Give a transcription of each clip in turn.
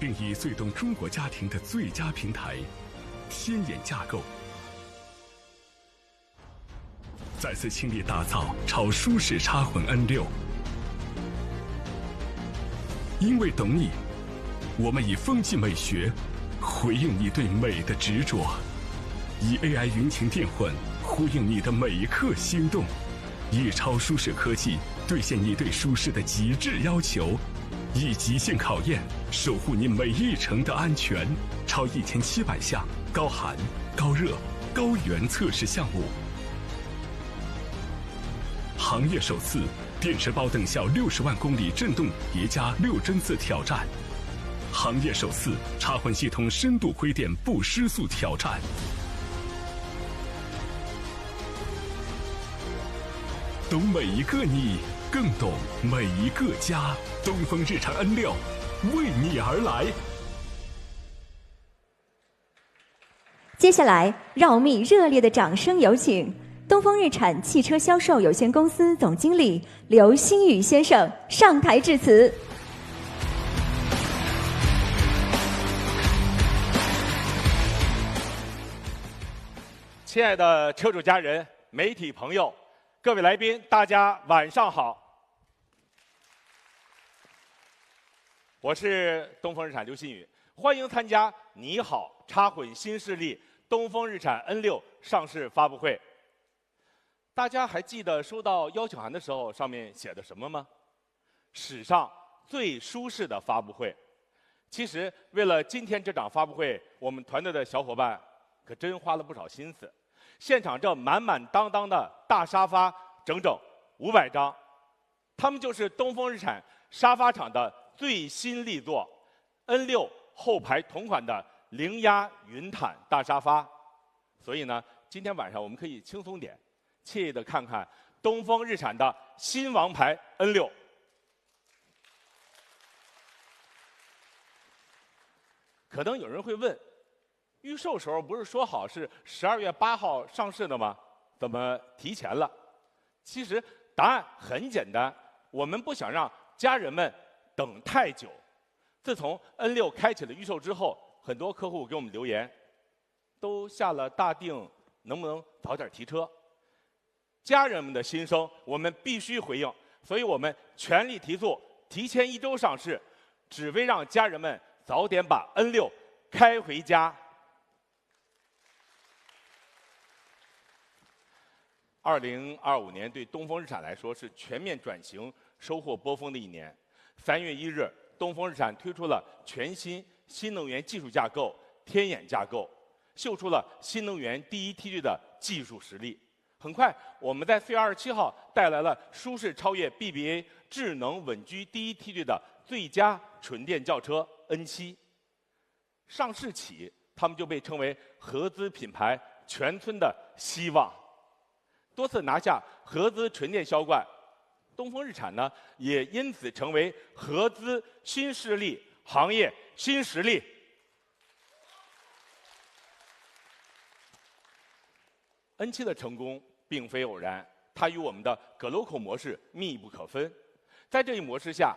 并以最懂中国家庭的最佳平台天眼架构，再次倾力打造超舒适插混 N6。因为懂你，我们以风纪美学回应你对美的执着，以 AI 云情电混呼应你的每一刻心动，以超舒适科技兑现你对舒适的极致要求，以极限考验守护你每一程的安全。超1700项高寒、高热、高原测试项目，行业首次电池包等效60万公里震动叠加6帧次挑战，行业首次插混系统深度灰电不失速挑战。懂每一个你，更懂每一个家。东风日产 N6 为你而来。接下来，让我们以热烈的掌声有请东风日产汽车销售有限公司总经理刘新宇先生上台致辞。亲爱的车主家人、媒体朋友、各位来宾，大家晚上好。我是东风日产刘新宇，欢迎参加“你好，插混新势力”东风日产 N6 上市发布会。大家还记得收到邀请函的时候上面写的什么吗？史上最舒适的发布会。其实为了今天这场发布会，我们团队的小伙伴可真花了不少心思。现场这满满当当的大沙发，整整500张，他们就是东风日产沙发厂的最新力作 N6 后排同款的零压云毯大沙发。所以呢，今天晚上我们可以轻松点，惬意的看看东风日产的新王牌 N6。可能有人会问，预售时候不是说好是12月8号上市的吗？怎么提前了？其实答案很简单，我们不想让家人们等太久。自从 N6 开启了预售之后，很多客户给我们留言，都下了大定，能不能早点提车？家人们的心声我们必须回应，所以我们全力提速，提前1周上市，只为让家人们早点把 N6 开回家。2025年对东风日产来说是全面转型、收获波峰的一年。3月1日，东风日产推出了全新新能源技术架构天眼架构，秀出了新能源第一梯队的技术实力。很快，我们在4月27号带来了舒适超越 BBA 智能稳居第一梯队的最佳纯电轿车 N7。上市起，他们就被称为合资品牌全村的希望，多次拿下合资纯电销冠。东风日产呢，也因此成为合资新势力行业新实力。N7 的成功并非偶然，它与我们的 GLOCO 模式密不可分。在这一模式下，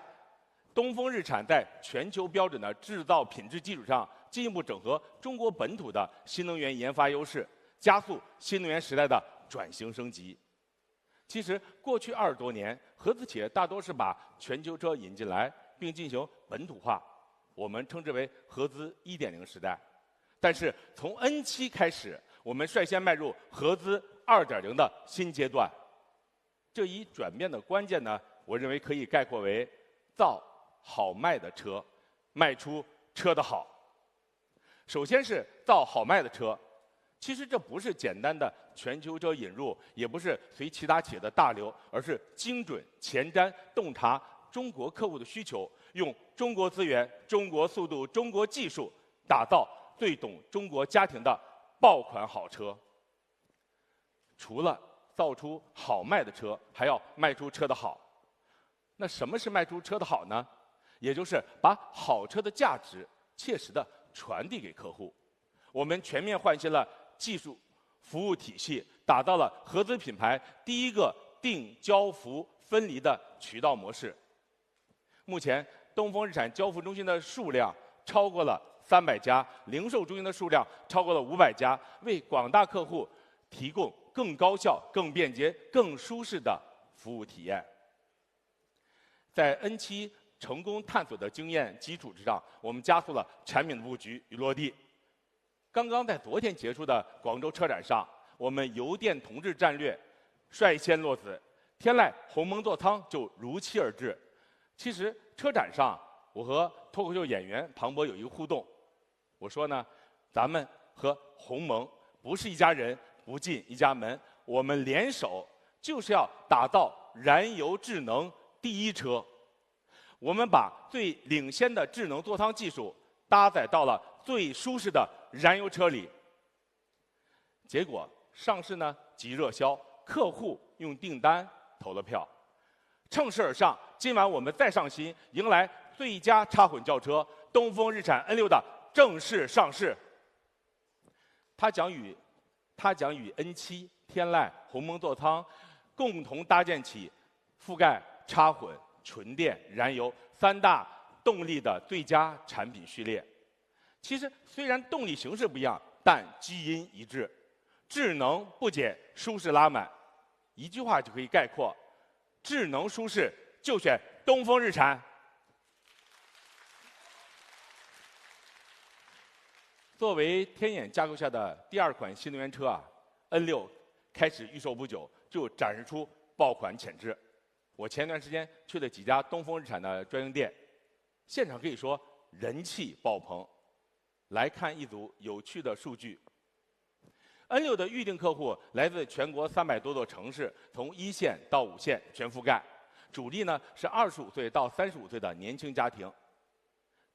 东风日产在全球标准的制造品质基础上，进一步整合中国本土的新能源研发优势，加速新能源时代的转型升级。其实，过去20多年，合资企业大多是把全球车引进来，并进行本土化，我们称之为合资1.0时代。但是，从 N7 开始，我们率先迈入合资2.0的新阶段。这一转变的关键呢，我认为可以概括为造好卖的车，卖出车的好。首先是造好卖的车，其实这不是简单的全球车引入，也不是随其他企业的大流，而是精准前瞻洞察中国客户的需求，用中国资源、中国速度、中国技术，打造最懂中国家庭的爆款好车。除了造出好卖的车，还要卖出车的好。那什么是卖出车的好呢？也就是把好车的价值切实的传递给客户。我们全面换新了技术服务体系，打造了合资品牌第一个定交付分离的渠道模式。目前，东风日产交付中心的数量超过了300家，零售中心的数量超过了500家，为广大客户提供更高效、更便捷、更舒适的服务体验。在 N7成功探索的经验基础之上，我们加速了产品的布局与落地。刚刚在昨天结束的广州车展上，我们油电同质战略率先落子，天籁鸿蒙座舱就如期而至。其实车展上，我和脱口秀演员庞博有一个互动，我说呢，咱们和鸿蒙不是一家人，不进一家门，我们联手就是要打造燃油智能第一车。我们把最领先的智能座舱技术搭载到了最舒适的燃油车里。结果上市呢即热销，客户用订单投了票。乘势而上，今晚我们再上新，迎来最佳插混轿车东风日产 N6的正式上市。它将与 N7、天籁、鸿蒙座舱共同搭建起覆盖插混、纯电、燃油3大动力的最佳产品序列。其实虽然动力形式不一样，但基因一致，智能不减，舒适拉满。一句话就可以概括：智能舒适就选东风日产。作为天眼架构下的第2款新能源车，N6开始预售不久就展示出爆款潜质。我前段时间去了几家东风日产的专营店，现场可以说人气爆棚。来看一组有趣的数据。N6的预定客户来自全国300多座城市，从1线到5线全覆盖，主力呢是25岁到35岁的年轻家庭。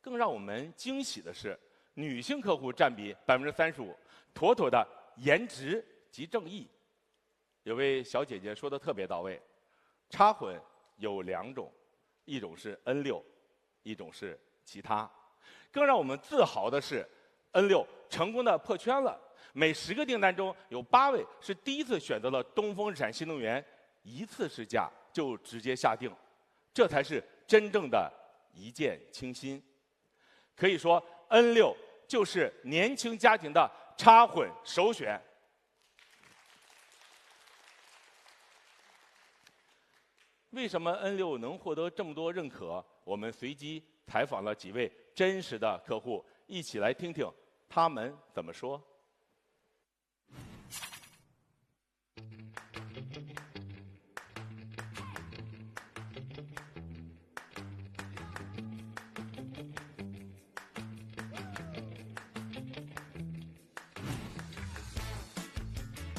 更让我们惊喜的是，女性客户占比35%，妥妥的颜值即正义。有位小姐姐说的特别到位，插混有2种，一种是 N6，一种是其他。更让我们自豪的是 ，N6成功的破圈了。每10个订单中有8位是第一次选择了东风日产新能源，一次试驾就直接下定，这才是真正的一见倾心。可以说 ，N6就是年轻家庭的插混首选。为什么 N6能获得这么多认可？我们随机采访了几位真实的客户，一起来听听他们怎么说。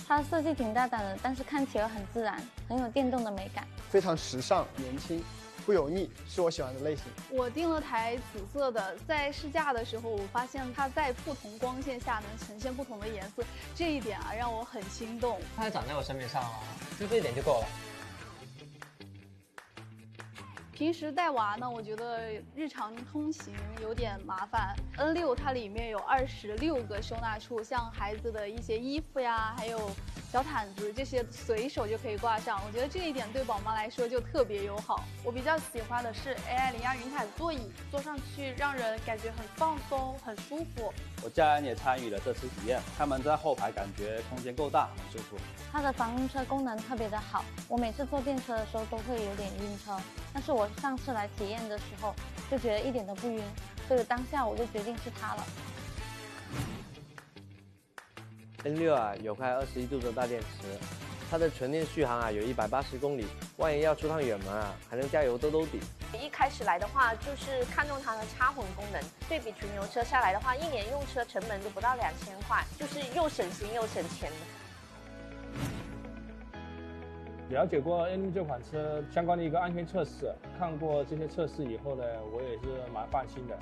它的设计挺大胆的，但是看起来很自然，很有电动的美感，非常时尚、年轻，不油腻，是我喜欢的类型。我订了台紫色的，在试驾的时候，我发现它在不同光线下能呈现不同的颜色，这一点让我很心动。它还长在我身边上就这一点就够了。平时带娃呢，我觉得日常通行有点麻烦。N6它里面有26个收纳处，像孩子的一些衣服呀，还有小毯子这些随手就可以挂上。我觉得这一点对宝妈来说就特别友好。我比较喜欢的是 AI08云毯座椅，坐上去让人感觉很放松、很舒服。我家人也参与了这次体验，他们在后排感觉空间够大，很舒服。它的防晕车功能特别的好，我每次坐电车的时候都会有点晕车，但是我上次来体验的时候就觉得一点都不晕，所以当下我就决定是它了。N6有块21度的大电池，它的纯电续航有180公里，万一要出趟远门还能加油兜兜底。一开始来的话，就是看中它的插混功能，对比纯油车下来的话，一年用车成本就不到2000块，就是又省心又省钱的。了解过 N6这款车相关的一个安全测试，看过这些测试以后呢，我也是蛮放心的。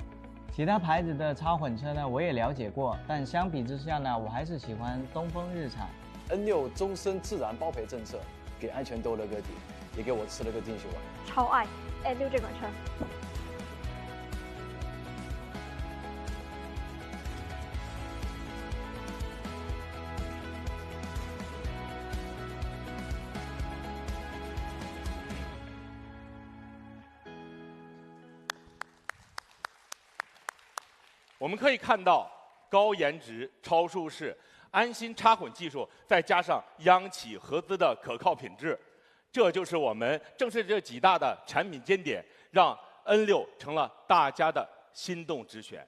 其他牌子的插混车呢，我也了解过，但相比之下呢，我还是喜欢东风日产。N6终身自然包赔政策，给安全兜了个底，也给我吃了个定心丸。超爱 N6这款车。我们可以看到高颜值、超舒适、安心插混技术，再加上央企合资的可靠品质，这就是正是这几大的产品尖点，让 N6成了大家的心动之选。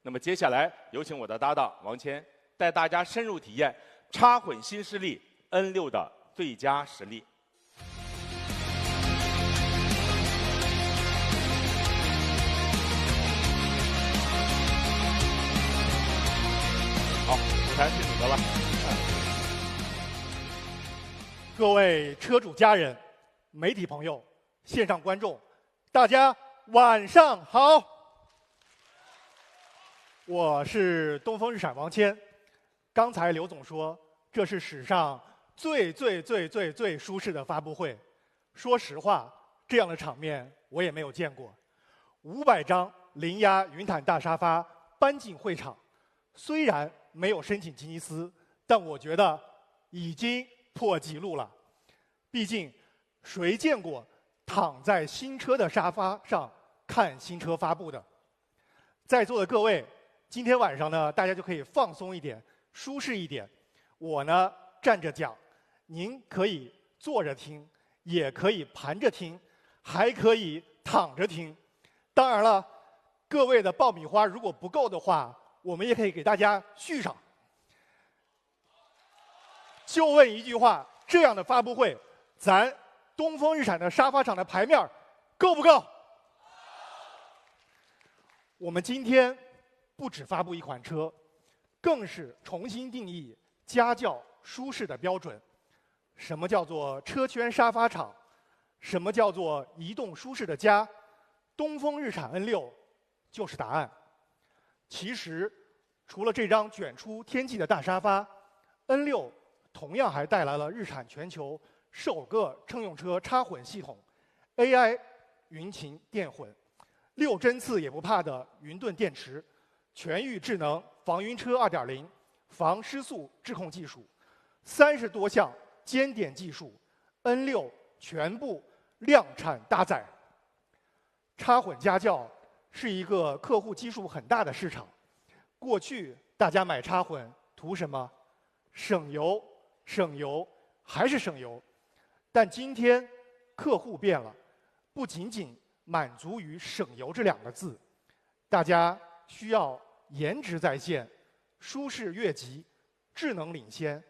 那么接下来有请我的搭档王谦带大家深入体验插混新势力 N6的最佳实力。好，舞台是你的了。各位车主家人、媒体朋友、线上观众，大家晚上好。我是东风日产王谦。刚才刘总说这是史上最舒适的发布会。说实话，这样的场面我也没有见过。500张零压云毯大沙发搬进会场，虽然没有申请吉尼斯，但我觉得已经破纪录了。毕竟，谁见过躺在新车的沙发上看新车发布的？在座的各位，今天晚上呢，大家就可以放松一点，舒适一点。我呢站着讲，您可以坐着听，也可以盘着听，还可以躺着听。当然了，各位的爆米花如果不够的话，我们也可以给大家续上。就问一句话，这样的发布会，咱东风日产的沙发厂的牌面够不够？我们今天不只发布一款车，更是重新定义家轿舒适的标准。什么叫做车圈沙发厂？什么叫做移动舒适的家？东风日产 N6 就是答案。其实，除了这张卷出天际的大沙发 ，N6 同样还带来了日产全球首个乘用车插混系统 ，AI 云擎电混，6针刺也不怕的云盾电池，全域智能防晕车 2.0 防失速智控技术，30多项尖点技术 ，N6 全部量产搭载。插混家轿是一个客户基数很大的市场。过去大家买插混图什么？省油，省油，还是省油。但今天客户变了，不仅仅满足于省油这2个字，大家需要颜值在线、舒适越级、智能领先、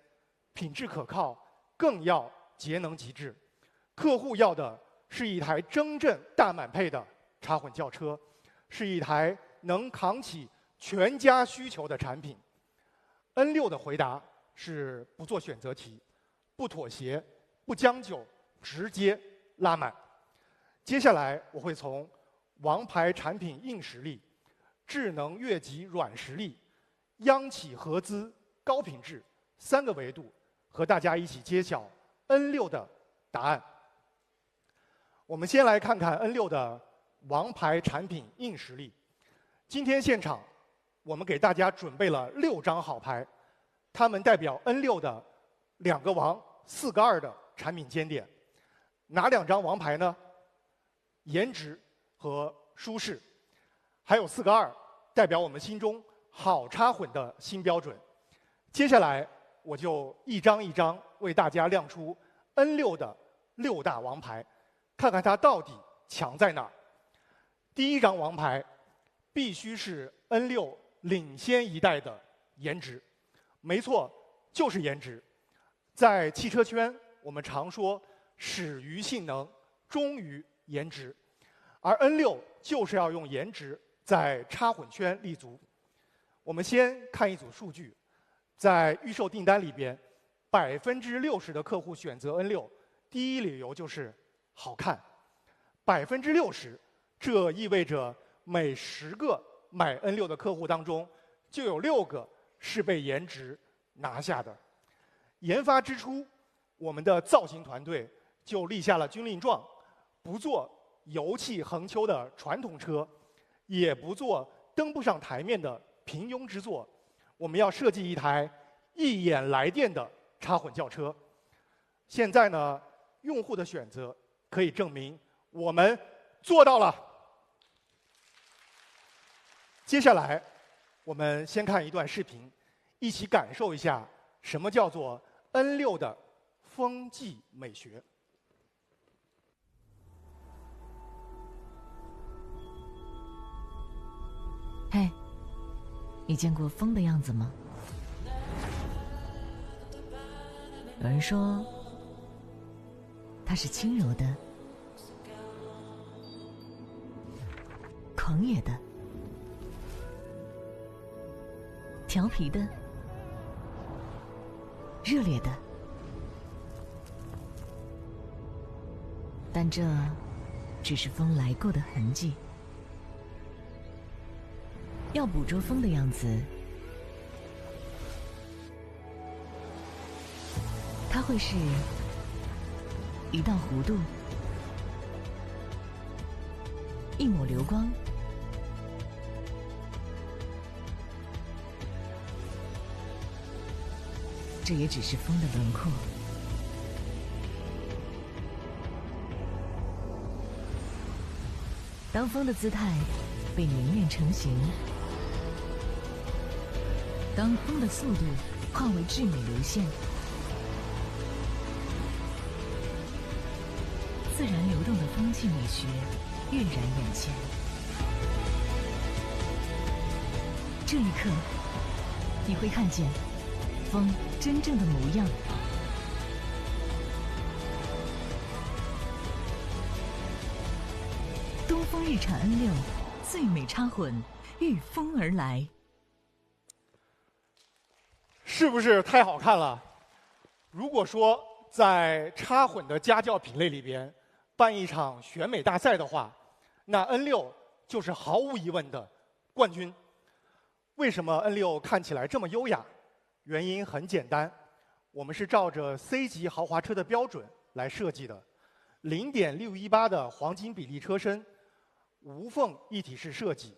品质可靠，更要节能极致。客户要的是一台真正大满配的插混轿车，是一台能扛起全家需求的产品。N6的回答是不做选择题，不妥协，不将就，直接拉满。接下来我会从王牌产品硬实力、智能越级软实力、央企合资高品质3个维度，和大家一起揭晓 N6的答案。我们先来看看 N6的王牌产品硬实力。今天现场，我们给大家准备了6张好牌，它们代表 N6的2个王、4个2的产品尖点。哪2张王牌呢？颜值和舒适。还有4个2，代表我们心中好插混的新标准。接下来，我就一张一张为大家亮出 N6的6大王牌，看看它到底强在哪儿。第一张王牌必须是 N6领先一代的颜值，没错，就是颜值。在汽车圈，我们常说始于性能，忠于颜值，而 N6就是要用颜值在插混圈立足。我们先看一组数据，在预售订单里边，60%的客户选择 N6，第一理由就是好看，60%。这意味着每10个买 N6的客户当中，就有6个是被颜值拿下的。研发之初，我们的造型团队就立下了军令状，不做油气横秋的传统车，也不做登不上台面的平庸之作。我们要设计一台一眼来电的插混轿车。现在呢，用户的选择可以证明我们做到了。接下来，我们先看一段视频，一起感受一下什么叫做 N6的风纪美学。嘿，你见过风的样子吗？有人说，它是轻柔的、狂野的、调皮的、热烈的，但这只是风来过的痕迹。要捕捉风的样子，它会是一道弧度，一抹流光，这也只是风的轮廓。当风的姿态被凝练成型，当风的速度化为至美流线，自然流动的风纪美学跃然眼前。这一刻，你会看见风真正的模样。东风日产 N6 最美插混御风而来。是不是太好看了？如果说在插混的家轿品类里边办一场选美大赛的话，那 N6 就是毫无疑问的冠军。为什么 N6 看起来这么优雅？原因很简单，我们是照着 C 级豪华车的标准来设计的，0.618的黄金比例车身，无缝一体式设计，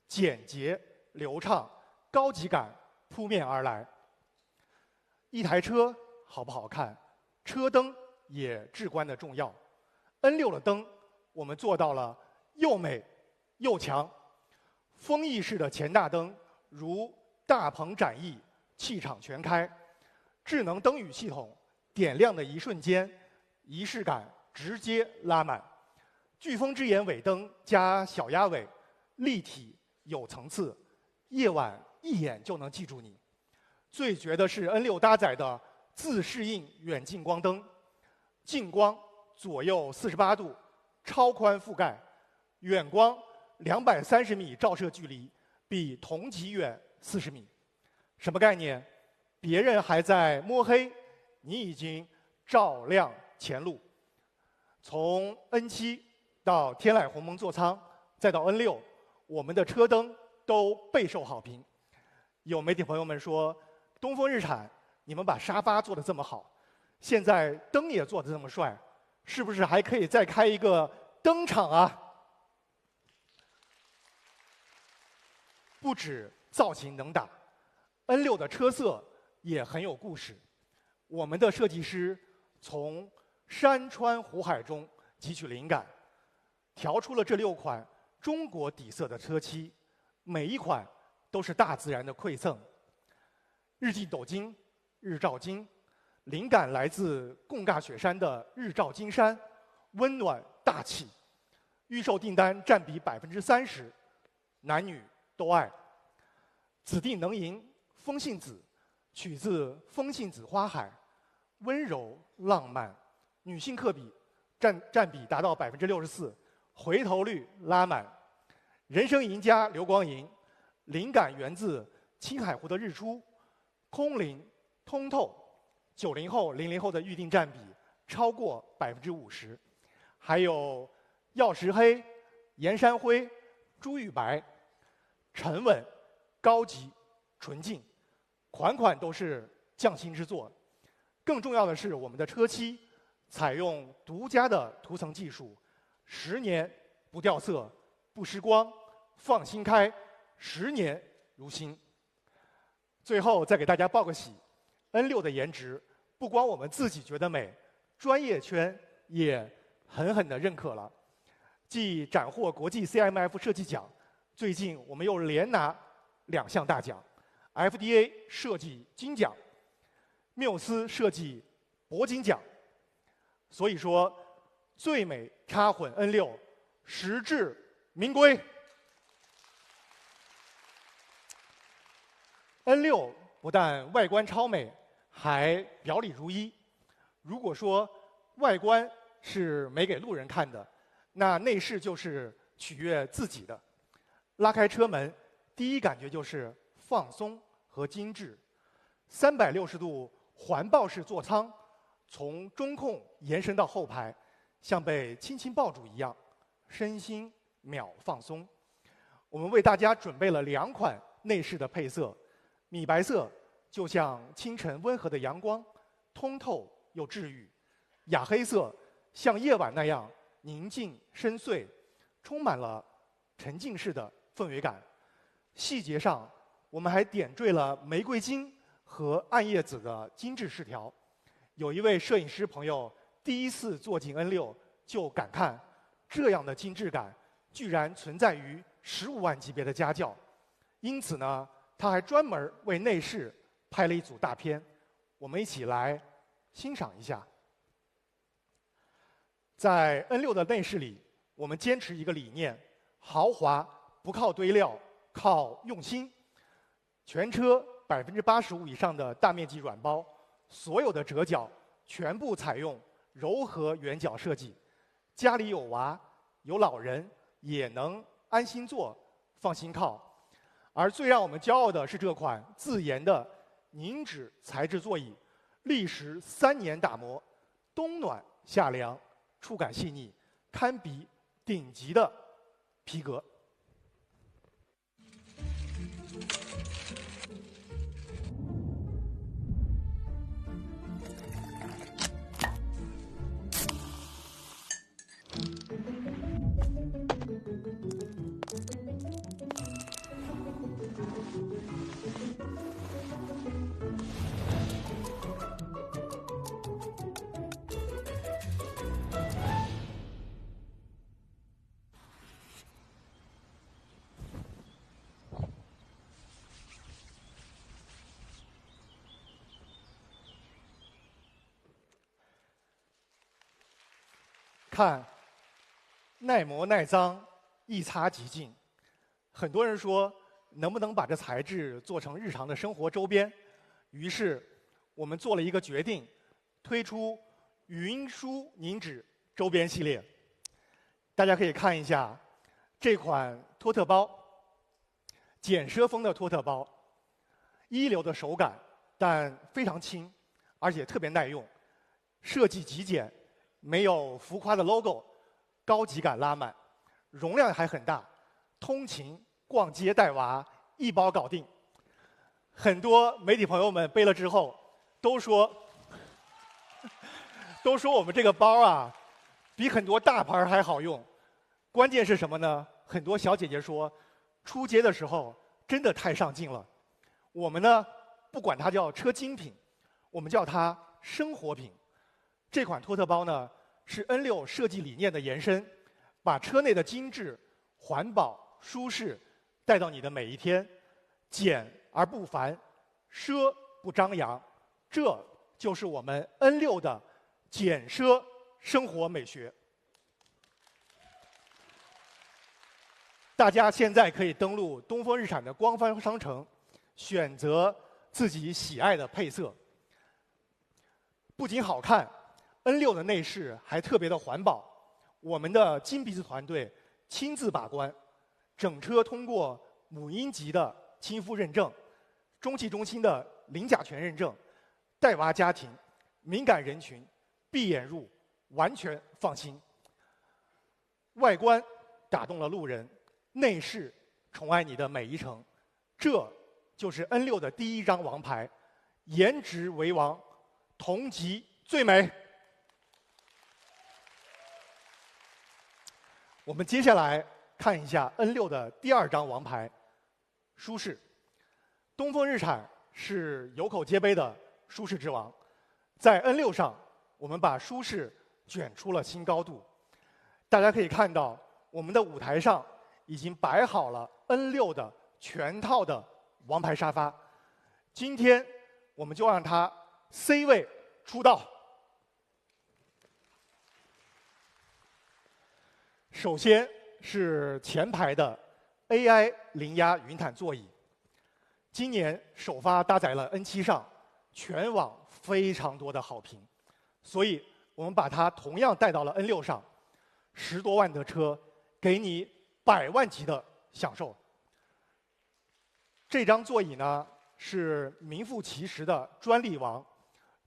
简洁流畅，高级感扑面而来。一台车好不好看，车灯也至关的重要。N6的灯，我们做到了又美又强。风翼式的前大灯如大鹏展翼，气场全开。智能灯语系统点亮的一瞬间，仪式感直接拉满。飓风之眼尾灯加小鸭尾，立体有层次，夜晚一眼就能记住你。最绝的是 N6 搭载的自适应远近光灯，近光左右48度，超宽覆盖；远光230米照射距离，比同级远40米。什么概念？别人还在摸黑，你已经照亮前路。从 N7 到天籁鸿蒙座舱，再到 N6，我们的车灯都备受好评。有媒体朋友们说，东风日产，你们把沙发做得这么好，现在灯也做得这么帅，是不是还可以再开一个灯厂啊？不止造型能打 ，N6 的车色也很有故事。我们的设计师从山川湖海中汲取灵感，调出了这6款中国底色的车漆，每一款都是大自然的馈赠。日记斗金、日照金，灵感来自贡嘎雪山的日照金山，温暖大气。预售订单占比30%，男女都爱。子弟能吟，风信子，取自风信子花海，温柔浪漫，女性客比占比达到64%，回头率拉满。人生赢家刘光银，灵感源自青海湖的日出。空灵通透，90后、00后的预订占比超过50%，还有曜石黑、岩山灰、珠玉白，沉稳、高级、纯净，款款都是匠心之作。更重要的是，我们的车漆采用独家的涂层技术，10年不掉色、不失光，放心开，10年如新。最后再给大家报个喜 ，N6的颜值不光我们自己觉得美，专业圈也狠狠地认可了。继斩获国际 CMF 设计奖，最近我们又连拿2项大奖 ，FDA 设计金奖，缪斯设计铂金奖。所以说，最美插混 N6 实至名归。N6不但外观超美，还表里如一。如果说外观是美给路人看的，那内饰就是取悦自己的。拉开车门，第一感觉就是放松和精致。360度环抱式座舱，从中控延伸到后排，像被轻轻抱住一样，身心秒放松。我们为大家准备了2款内饰的配色。米白色就像清晨温和的阳光，通透又治愈；雅黑色像夜晚那样宁静深邃，充满了沉浸式的氛围感。细节上，我们还点缀了玫瑰金和暗叶紫的精致饰条。有一位摄影师朋友第一次坐进 N6 就感叹，这样的精致感居然存在于15万级别的家轿。因此呢，他还专门为内饰拍了一组大片，我们一起来欣赏一下。在 N6 的内饰里，我们坚持一个理念：豪华不靠堆料，靠用心。全车85%以上的大面积软包，所有的折角全部采用柔和圆角设计。家里有娃有老人也能安心坐，放心靠。而最让我们骄傲的是这款自研的凝脂材质座椅，历时3年打磨，冬暖夏凉，触感细腻，堪比顶级的皮革。看，耐磨耐脏，一擦即净。很多人说，能不能把这材质做成日常的生活周边？于是，我们做了一个决定，推出云舒凝脂周边系列。大家可以看一下这款托特包，简奢风的托特包，一流的手感，但非常轻，而且特别耐用，设计极简。没有浮夸的 logo， 高级感拉满，容量还很大，通勤、逛街带娃一包搞定。很多媒体朋友们背了之后，都说我们这个包啊，比很多大牌还好用。关键是什么呢？很多小姐姐说，出街的时候真的太上镜了。我们呢，不管它叫车精品，我们叫它生活品。这款托特包呢，是 N6 设计理念的延伸，把车内的精致、环保、舒适带到你的每一天，简而不繁，奢不张扬，这就是我们 N6 的简奢生活美学。大家现在可以登录东风日产的官方商城，选择自己喜爱的配色。不仅好看，N6 的内饰还特别的环保，我们的金鼻子团队亲自把关，整车通过母婴级的亲肤认证，中汽中心的零甲醛认证，带娃家庭、敏感人群闭眼入，完全放心。外观打动了路人，内饰宠爱你的每一程，这就是 N6 的第一张王牌，颜值为王，同级最美。我们接下来看一下 N6 的第2张王牌，舒适。东风日产是有口皆碑的舒适之王，在 N6 上，我们把舒适卷出了新高度。大家可以看到，我们的舞台上已经摆好了 N6 的全套的王牌沙发。今天我们就让它 C 位出道。首先是前排的 AI 零压云毯座椅，今年首发搭载了 N7上，全网非常多的好评，所以我们把它同样带到了 N6上，10多万的车给你100万级的享受。这张座椅呢是名副其实的专利王，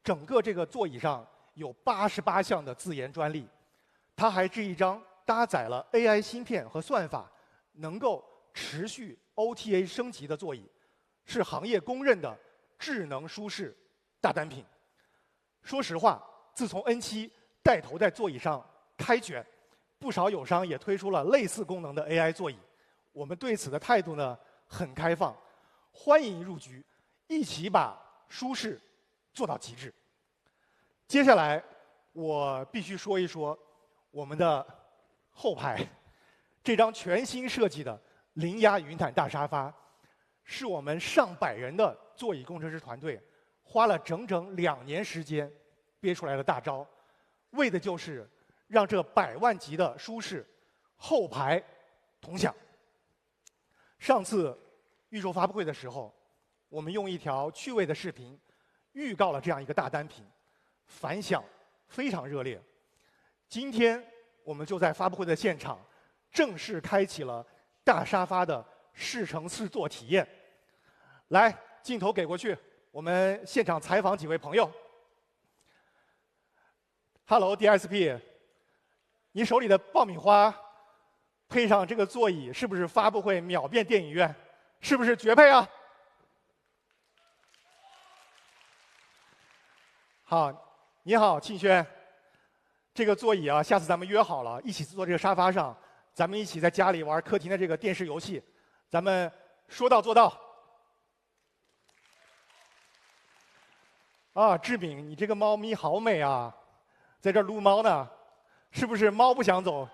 整个这个座椅上有88项的自研专利，它还是一张搭载了 AI 芯片和算法，能够持续 OTA 升级的座椅，是行业公认的智能舒适大单品。说实话，自从 N7带头在座椅上开卷，不少友商也推出了类似功能的 AI 座椅。我们对此的态度呢很开放，欢迎入局，一起把舒适做到极致。接下来我必须说一说我们的后排，这张全新设计的零压云毯大沙发，是我们上百人的座椅工程师团队花了整整2年时间憋出来的大招，为的就是让这100万级的舒适后排同享。上次预售发布会的时候，我们用一条趣味的视频预告了这样一个大单品，反响非常热烈。今天我们就在发布会的现场正式开启了大沙发的试乘试坐体验。来，镜头给过去，我们现场采访几位朋友。Hello DSP， 你手里的爆米花配上这个座椅，是不是发布会秒变电影院？是不是绝配啊？好，你好，庆轩。这个座椅啊，下次咱们约好了，一起坐这个沙发上，咱们一起在家里玩客厅的这个电视游戏，咱们说到做到。啊，志敏，你这个猫咪好美啊，在这儿撸猫呢，是不是猫不想走，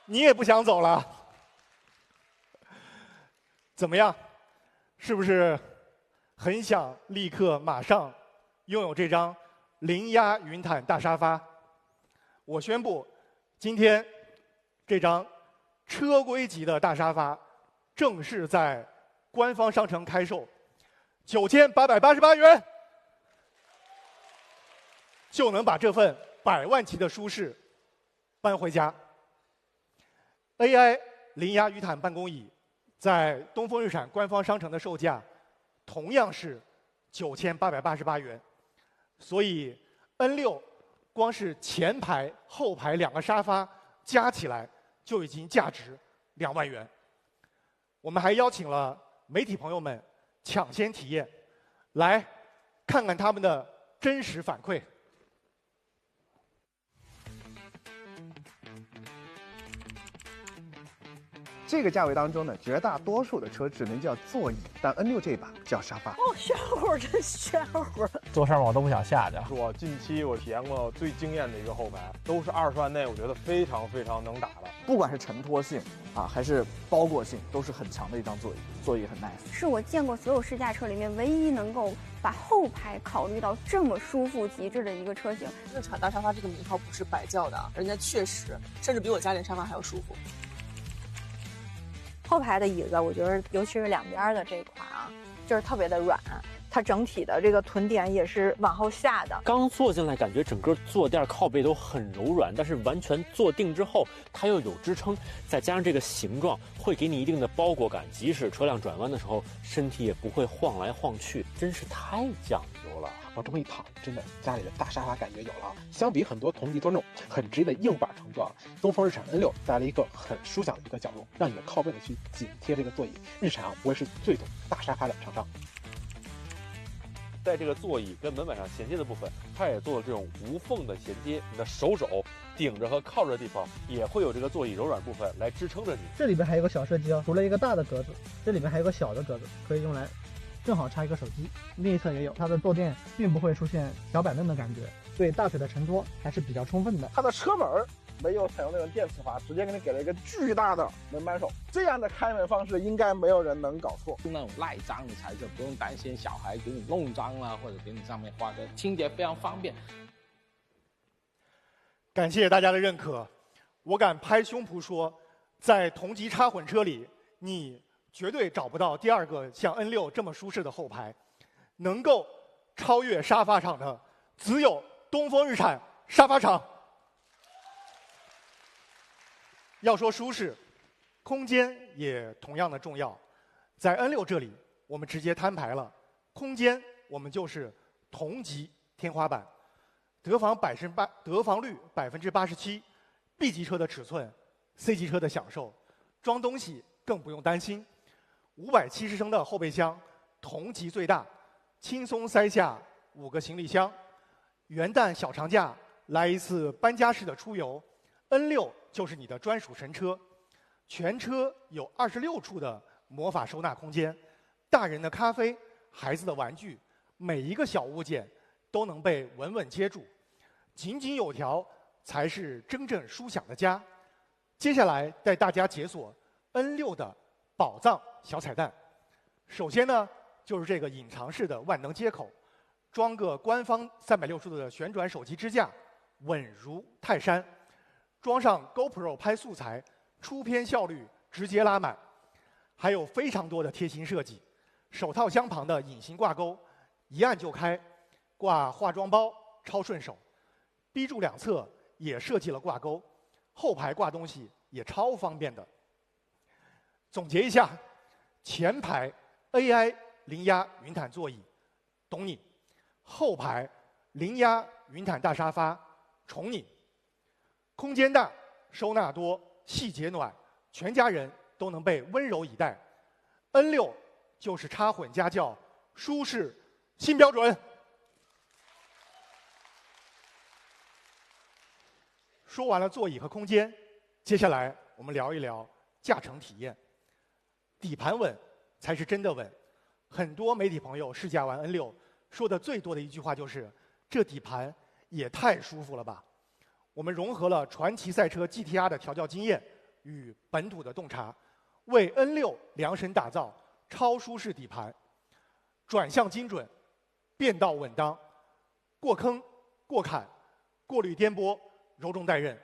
你也不想走了？怎么样？是不是很想立刻马上拥有这张零压云毯大沙发？我宣布，今天这张车规级的大沙发正式在官方商城开售，9888元就能把这份100万级的舒适搬回家。AI 零压云毯办公椅在东风日产官方商城的售价同样是9888元，所以 N6光是前排、后排2个沙发加起来就已经价值2万元。我们还邀请了媒体朋友们抢先体验，来看看他们的真实反馈。这个价位当中呢，绝大多数的车只能叫座椅，但 N6这把叫沙发。哦，炫乎，真炫乎！坐上面我都不想下去。是我近期我体验过最惊艳的一个后排，都是20万内，我觉得非常能打的。不管是承托性啊，还是包裹性，都是很强的一张座椅，座椅很 nice。是我见过所有试驾车里面唯一能够把后排考虑到这么舒服极致的一个车型。日产大沙发这个名号不是白叫的，人家确实甚至比我家里沙发还要舒服。后排的椅子，我觉得尤其是两边的这一块啊，就是特别的软，它整体的这个臀点也是往后下的。刚坐进来，感觉整个坐垫靠背都很柔软，但是完全坐定之后，它又有支撑，再加上这个形状，会给你一定的包裹感。即使车辆转弯的时候，身体也不会晃来晃去，真是太讲究了。往这么一躺，真的家里的大沙发感觉有了。相比很多同级座那种很直的硬板乘坐，东风日产 N6 带来一个很舒享的一个角度，让你的靠背呢去紧贴这个座椅。日产啊，不会是最懂大沙发的厂商。在这个座椅跟门板上衔接的部分，它也做了这种无缝的衔接，你的手肘顶着和靠着的地方也会有这个座椅柔软部分来支撑着你。这里边还有个小设计哦，除了一个大的格子，这里面还有个小的格子，可以用来正好插一个手机。另一侧也有，它的坐垫并不会出现小板凳的感觉，对大腿的承托还是比较充分的。它的车门没有采用那种电磁阀，直接给你给了一个巨大的门把手。这样的开门方式应该没有人能搞错。用那种赖章的材质，不用担心小孩给你弄脏了，或者给你上面画个清洁非常方便。感谢大家的认可，我敢拍胸脯说，在同级插混车里，你绝对找不到第二个像 N6这么舒适的后排，能够超越沙发厂的只有东风日产沙发厂。要说舒适，空间也同样的重要。在 N6这里，我们直接摊牌了，空间我们就是同级天花板，得房率87%，B 级车的尺寸，C 级车的享受，装东西更不用担心。570升的后备箱，同级最大，轻松塞下5个行李箱。元旦小长假来一次搬家式的出游 ，N6就是你的专属神车。全车有26处的魔法收纳空间，大人的咖啡，孩子的玩具，每一个小物件都能被稳稳接住，井井有条才是真正舒享的家。接下来带大家解锁 N6的宝藏小彩蛋。首先呢，就是这个隐藏式的万能接口，装个官方360度的旋转手机支架，稳如泰山。装上 GoPro 拍素材，出片效率直接拉满。还有非常多的贴心设计，手套箱旁的隐形挂钩，一按就开，挂化妆包超顺手。B 柱两侧也设计了挂钩，后排挂东西也超方便的。总结一下，前排 AI 零压云毯座椅，懂你；后排零压云毯大沙发，宠你。空间大，收纳多，细节暖，全家人都能被温柔以待。N6就是插混家轿，舒适新标准。说完了座椅和空间，接下来我们聊一聊驾乘体验。底盘稳才是真的稳。很多媒体朋友试驾完 N6，说的最多的一句话就是：这底盘也太舒服了吧！我们融合了传奇赛车 GTR 的调教经验与本土的洞察，为 N6量身打造超舒适底盘，转向精准，变道稳当，过坑、过坎、过滤颠簸，柔中带刃。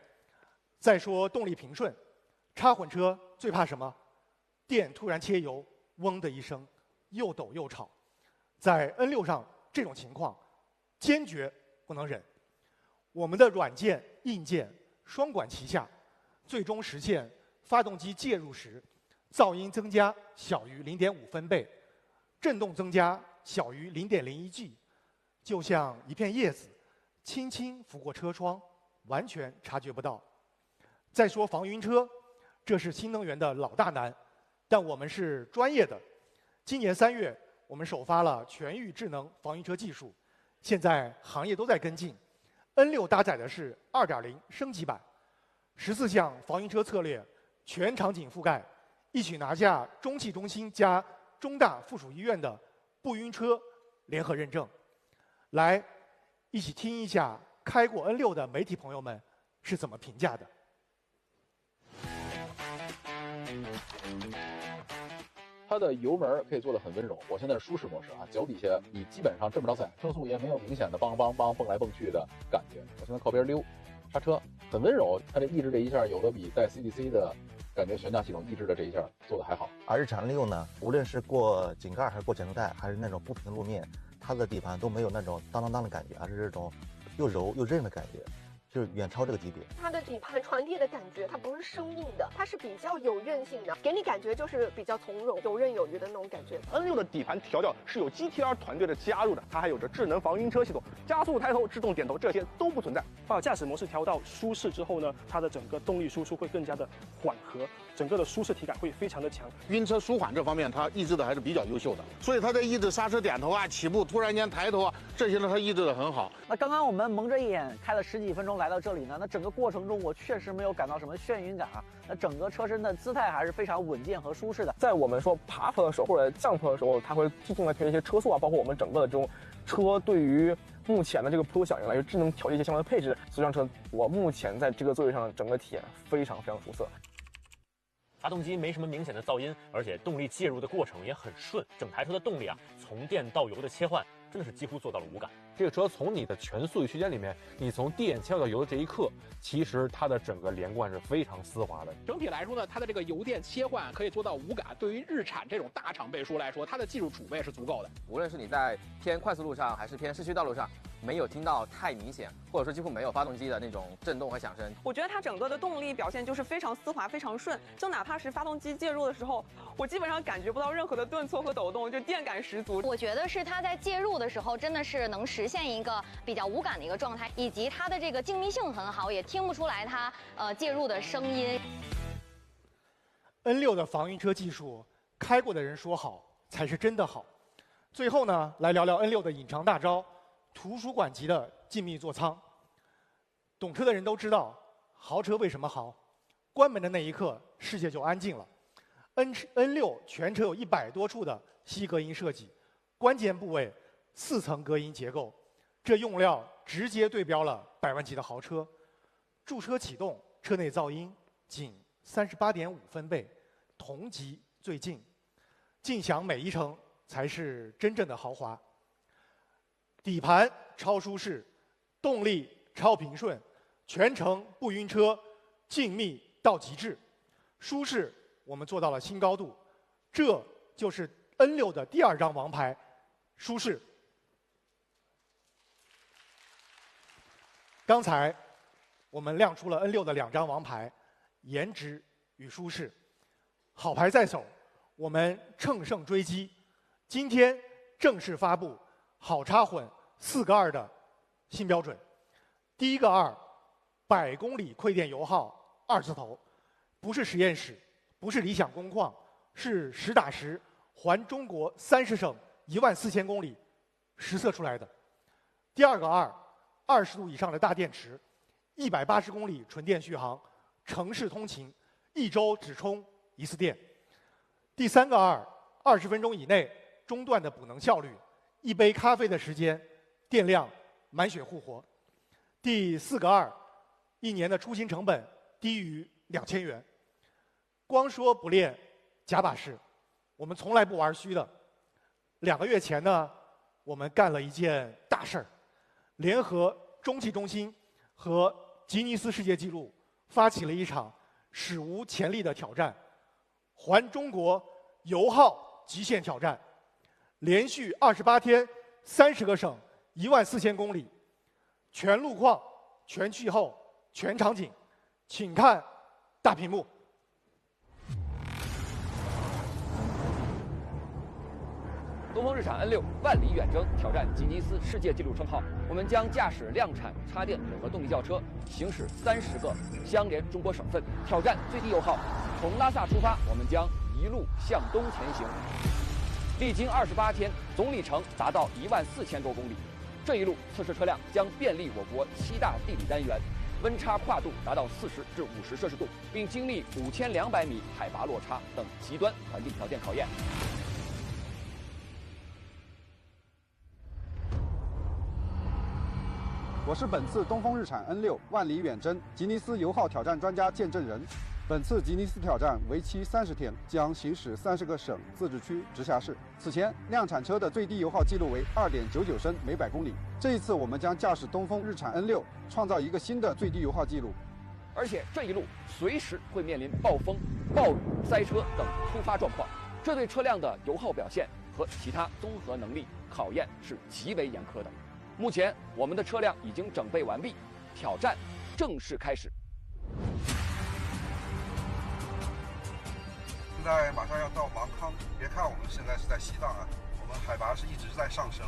再说动力平顺，插混车最怕什么？电突然切油，嗡的一声，又抖又吵。在 N6上这种情况，坚决不能忍。我们的软件、硬件双管齐下，最终实现发动机介入时，噪音增加小于0.5分贝，震动增加小于0.01G， 就像一片叶子轻轻拂过车窗，完全察觉不到。再说防晕车，这是新能源的老大难，但我们是专业的。今年3月，我们首发了全域智能防晕车技术，现在行业都在跟进。N6搭载的是 2.0 升级版，14项防晕车策略全场景覆盖，一起拿下中汽中心加中大附属医院的不晕车联合认证。来，一起听一下开过 N6的媒体朋友们是怎么评价的。它的油门可以做得很温柔，我现在是舒适模式啊，脚底下你基本上震不着踩，车速也没有明显的梆梆梆蹦来蹦去的感觉。我现在靠边溜，刹车很温柔，它这抑制这一下有的比带 CDC 的感觉悬架系统抑制的这一下做的还好。而日产N6呢，无论是过井盖还是过减速带，还是那种不平的路面，它的底盘都没有那种当当当的感觉，而是这种又柔又韧的感觉。就是远超这个级别。它的底盘传递的感觉，它不是生硬的，它是比较有韧性的，给你感觉就是比较从容、游刃有余的那种感觉。N6的底盘调教是有 GTR 团队的加入的，它还有着智能防晕车系统，加速抬头、自动点头这些都不存在。把驾驶模式调到舒适之后呢，它的整个动力输出会更加的缓和，整个的舒适体感会非常的强。晕车舒缓这方面，它抑制的还是比较优秀的，所以它在抑制刹车点头啊、起步突然间抬头啊这些呢，它抑制的很好。那刚刚我们蒙着眼开了10几分钟来到这里呢，那整个过程中我确实没有感到什么眩晕感啊，那整个车身的姿态还是非常稳健和舒适的。在我们说爬坡的时候或者降坡的时候，它会自动的调节一些车速啊，包括我们整个的这种车对于目前的这个坡度响应来，就智能调节一些相关的配置。所以这辆车我目前在这个座位上整个体验非常出色。发动机没什么明显的噪音，而且动力介入的过程也很顺，整台车的动力啊，从电到油的切换真的是几乎做到了无感。这个车从你的全速域区间里面，你从电切换到油的这一刻，其实它的整个连贯是非常丝滑的。整体来说呢，它的这个油电切换可以做到无感。对于日产这种大厂背书来说，它的技术储备是足够的。无论是你在偏快速路上还是偏市区道路上，没有听到太明显，或者说几乎没有发动机的那种震动和响声。我觉得它整个的动力表现就是非常丝滑、非常顺，就哪怕是发动机介入的时候，我基本上感觉不到任何的顿挫和抖动，就电感十足。我觉得是它在介入的时候真的是能实现一个比较无感的一个状态，以及它的这个静谧性很好，也听不出来它介入的声音。N6的防晕车技术，开过的人说好才是真的好。最后呢，来聊聊 N6的隐藏大招——图书馆级的静谧座舱。懂车的人都知道，豪车为什么豪？关门的那一刻，世界就安静了。N6全车有100多处的吸隔音设计，关键部位4层隔音结构，这用料直接对标了100万级的豪车。驻车启动，车内噪音仅38.5分贝，同级最近，尽享每一程才是真正的豪华。底盘超舒适，动力超平顺，全程不晕车，静谧到极致。舒适我们做到了新高度，这就是 N6的第2张王牌，舒适。刚才我们亮出了 N6的2张王牌，颜值与舒适。好牌在手，我们乘胜追击，今天正式发布好插混4个2的新标准。第一个2，100公里亏电油耗2字头，不是实验室，不是理想工况，是实打实环中国30省14000公里实测出来的。第二个2，20度以上的大电池，180公里纯电续航，城市通勤1周只充1次电。第三个2，20分钟以内中断的补能效率，1杯咖啡的时间，电量满血复活。第四个2，1年的出行成本低于2000元。光说不练假把式，我们从来不玩虚的。2个月前呢，我们干了一件大事儿，联合中汽中心和吉尼斯世界纪录，发起了一场史无前例的挑战——环中国油耗极限挑战。连续28天，30个省，14000公里，全路况、全气候、全场景，请看大屏幕。东风日产 N6万里远征挑战吉尼斯世界纪录称号，我们将驾驶量产插电混合动力轿车，行驶30个相连中国省份，挑战最低油耗。从拉萨出发，我们将一路向东前行，历经28天，总里程达到14000多公里。这一路测试车辆将便利我国7大地理单元，温差跨度达到40至50摄氏度，并经历5200米海拔落差等极端环境条件考验。我是本次东风日产 N6万里远征吉尼斯油耗挑战专家见证人。本次吉尼斯挑战为期30天，将行驶30个省、自治区、直辖市。此前，量产车的最低油耗记录为2.99升每100公里。这一次，我们将驾驶东风日产 N6，创造一个新的最低油耗记录。而且这一路随时会面临暴风、暴雨、塞车等突发状况，这对车辆的油耗表现和其他综合能力考验是极为严苛的。目前，我们的车辆已经整备完毕，挑战正式开始。现在马上要到芒康，别看我们现在是在西藏啊，我们海拔是一直在上升，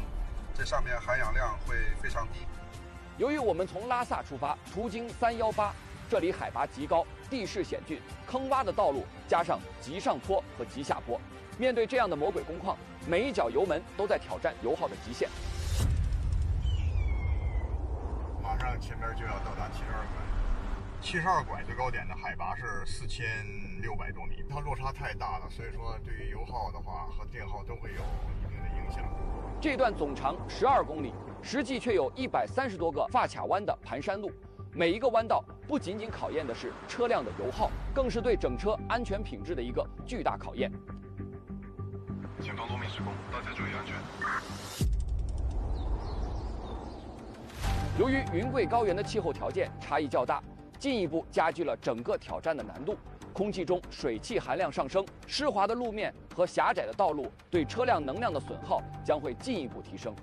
这上面含氧量会非常低。由于我们从拉萨出发，途经318，这里海拔极高，地势险峻，坑洼的道路加上急上坡和急下坡，面对这样的魔鬼工况，每一脚油门都在挑战油耗的极限。马上前面就要到达72拐最高点的海拔是4600多米，它落差太大了，所以说对于油耗的话和电耗都会有一定的影响。这段总长12公里，实际却有130多个发卡弯的盘山路，每一个弯道不仅仅考验的是车辆的油耗，更是对整车安全品质的一个巨大考验。前方路面施工，大家注意安全。由于云贵高原的气候条件差异较大，进一步加剧了整个挑战的难度。空气中水汽含量上升，湿滑的路面和狭窄的道路对车辆能量的损耗将会进一步提升。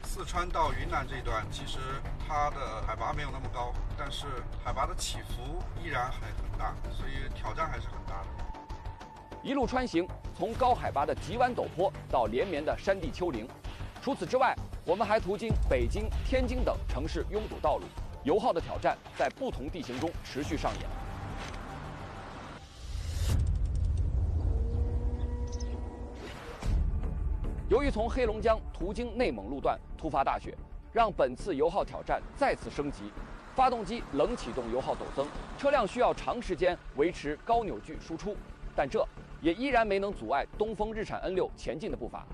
四川到云南这一段，其实它的海拔没有那么高，但是海拔的起伏依然还很大，所以挑战还是很大的。一路穿行，从高海拔的急弯陡坡到连绵的山地丘陵。除此之外，我们还途经北京、天津等城市拥堵道路，油耗的挑战在不同地形中持续上演。由于从黑龙江途经内蒙路段突发大雪，让本次油耗挑战再次升级。发动机冷启动油耗陡增，车辆需要长时间维持高扭矩输出，但这也依然没能阻碍东风日产 N6 前进的步伐。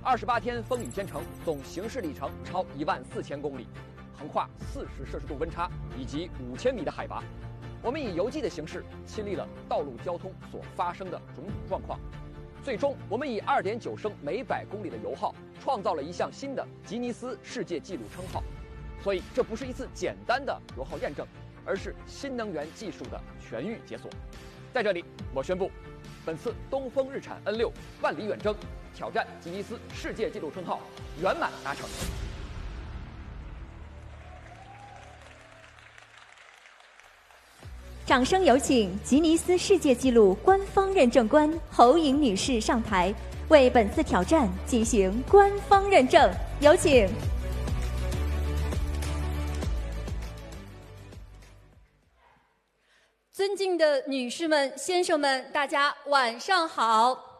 28天风雨兼程，总行驶里程超14000公里，横跨40摄氏度温差以及5000米的海拔。我们以游记的形式亲历了道路交通所发生的种种状况，最终我们以2.9升每100公里的油耗，创造了一项新的吉尼斯世界纪录称号。所以，这不是一次简单的油耗验证，而是新能源技术的全域解锁。在这里，我宣布，本次东风日产 N6 万里远征挑战吉尼斯世界纪录称号圆满达成。掌声有请吉尼斯世界纪录官方认证官侯颖女士上台，为本次挑战进行官方认证。有请。尊敬的女士们、先生们，大家晚上好。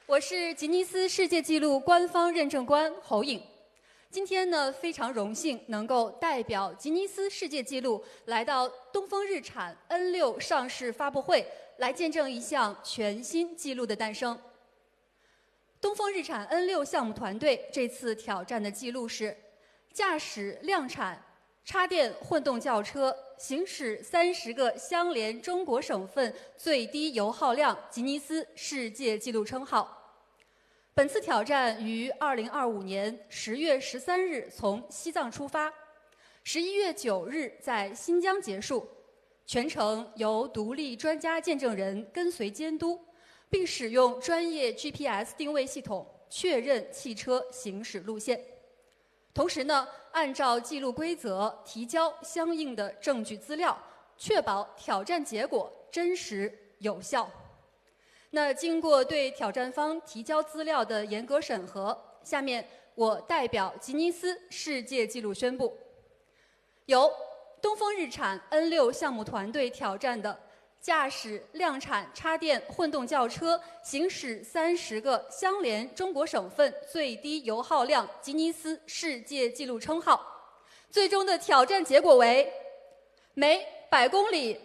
我是吉尼斯世界纪录官方认证官侯颖。今天呢，非常荣幸能够代表吉尼斯世界纪录来到东风日产 N6 上市发布会，来见证一项全新纪录的诞生。东风日产 N6 项目团队这次挑战的记录是驾驶量产插电混动轿车行驶30个相连中国省份最低油耗量吉尼斯世界纪录称号。本次挑战于2025年10月13日从西藏出发，11月9日在新疆结束，全程由独立专家见证人跟随监督，并使用专业 GPS 定位系统确认汽车行驶路线。同时呢，按照记录规则提交相应的证据资料，确保挑战结果真实有效。那经过对挑战方提交资料的严格审核，下面我代表吉尼斯世界纪录宣布，由东风日产 N6 项目团队挑战的驾驶量产插电混动轿车行驶30个相连中国省份最低油耗量吉尼斯世界纪录称号，最终的挑战结果为每100公里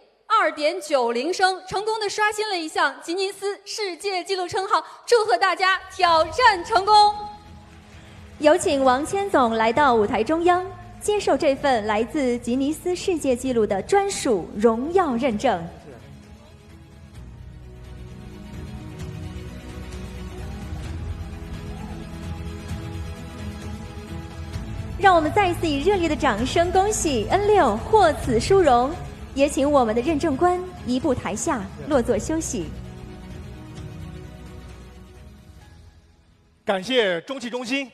2.90升，成功的刷新了一项吉尼斯世界纪录称号，祝贺大家挑战成功。有请王千总来到舞台中央，接受这份来自吉尼斯世界纪录的专属荣耀认证。让我们再一次以热烈的掌声恭喜 N6 获此殊荣。也请我们的认证官移步台下，落座休息。感谢中汽中心，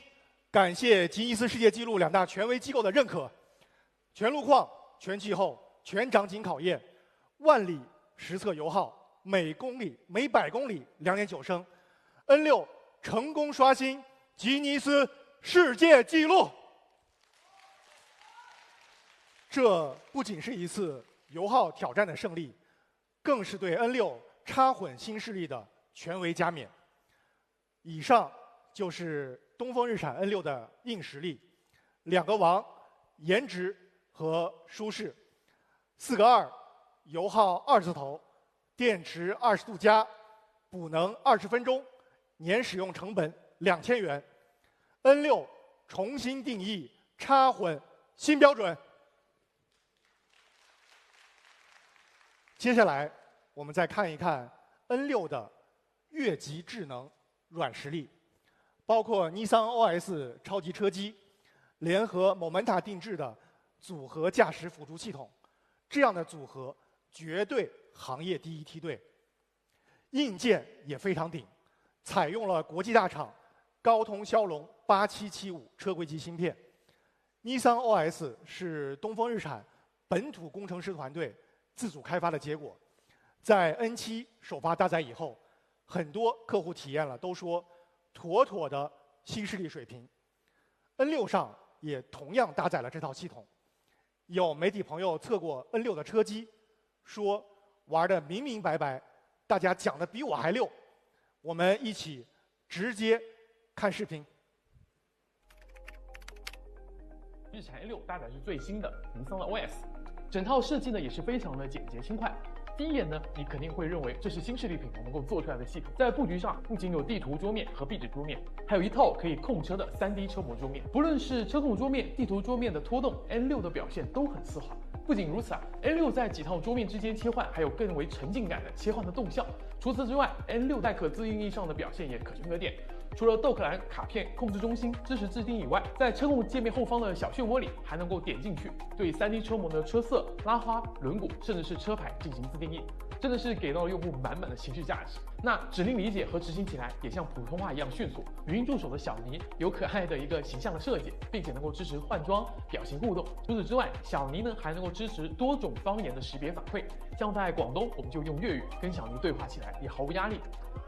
感谢吉尼斯世界纪录2大权威机构的认可。全路况、全气候、全场景考验，万里实测油耗，每100公里2.9升 ，N6 成功刷新吉尼斯世界纪录。这不仅是一次油耗挑战的胜利，更是对 N6 插混新势力的权威加冕。以上就是东风日产 N6 的硬实力，2个王，颜值和舒适，4个2，油耗2字头，电池20度加，补能20分钟，年使用成本2000元。N6 重新定义插混新标准。接下来，我们再看一看 N6 的越级智能软实力，包括尼桑 OS 超级车机，联合 Momenta 定制的组合驾驶辅助系统，这样的组合绝对行业第一梯队。硬件也非常顶，采用了国际大厂高通骁龙8775车规级芯片。尼桑 OS 是东风日产本土工程师团队自主开发的结果，在 N7 首发搭载以后，很多客户体验了都说妥妥的新势力水平。N6 上也同样搭载了这套系统。有媒体朋友测过 N6 的车机，说玩得明明白白，大家讲的比我还溜。我们一起直接看视频。日产 A6 搭载是最新的尼桑的 OS， 整套设计呢也是非常的简洁轻快。第一眼呢，你肯定会认为这是新势力品牌能够做出来的系统。在布局上，不仅有地图桌面和壁纸桌面，还有一套可以控车的3D 车模桌面。不论是车控桌面、地图桌面的拖动 ，N6 的表现都很丝滑。不仅如此啊 ，N6 在几套桌面之间切换，还有更为沉浸感的切换的动效。除此之外 ，N6 在可自定义上的表现也可圈可点。除了豆蔻蓝卡片控制中心支持自定义以外，在车控界面后方的小漩涡里，还能够点进去对 3D 车模的车色、拉花、轮毂，甚至是车牌进行自定义，真的是给到了用户满满的情绪价值。那指令理解和执行起来也像普通话一样迅速。语音助手的小尼有可爱的一个形象的设计，并且能够支持换装、表情互动。除此之外，小尼呢还能够支持多种方言的识别反馈，像在广东，我们就用粤语跟小尼对话起来也毫无压力。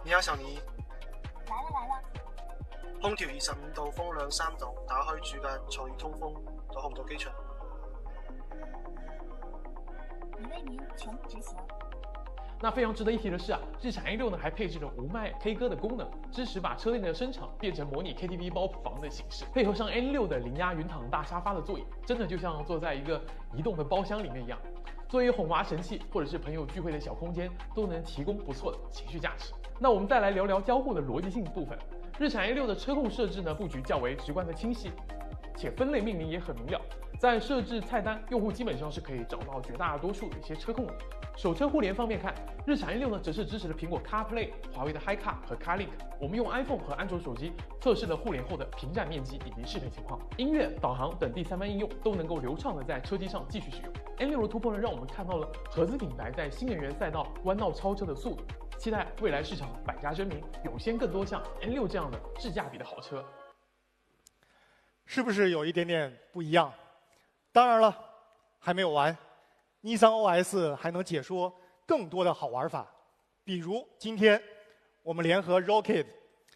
你好，小尼。来了。空調25度，風量3度，打開主間，隨意通風，到紅島機場。已為您全部執行。那非常值得一提的是啊，日产 A6 呢还配置了无麦 K 歌的功能，支持把车内的声场变成模拟 KTV 包房的形式，配合上 N6 的零压云躺大沙发的座椅，真的就像坐在一个移动的包厢里面一样。作为哄娃神器或者是朋友聚会的小空间，都能提供不错的情绪价值。那我们再来聊聊交互的逻辑性部分。日产 A6 的车控设置呢，布局较为直观的清晰，且分类命名也很明了。在设置菜单，用户基本上是可以找到绝大多数的一些车控的。手车互联方面看，日产 A6 呢则是支持了苹果 CarPlay、华为的 HiCar 和 CarLink。我们用 iPhone 和安卓手机测试了互联后的屏占面积以及适配情况，音乐、导航等第三方应用都能够流畅的在车机上继续使用。N6 的突破呢，让我们看到了合资品牌在新能源赛道弯道超车的速度。期待未来市场百家争鸣，涌现更多像 N6 这样的智驾比的好车。是不是有一点点不一样？当然了，还没有完，尼桑 OS 还能解说更多的好玩法。比如今天我们联合 Rocket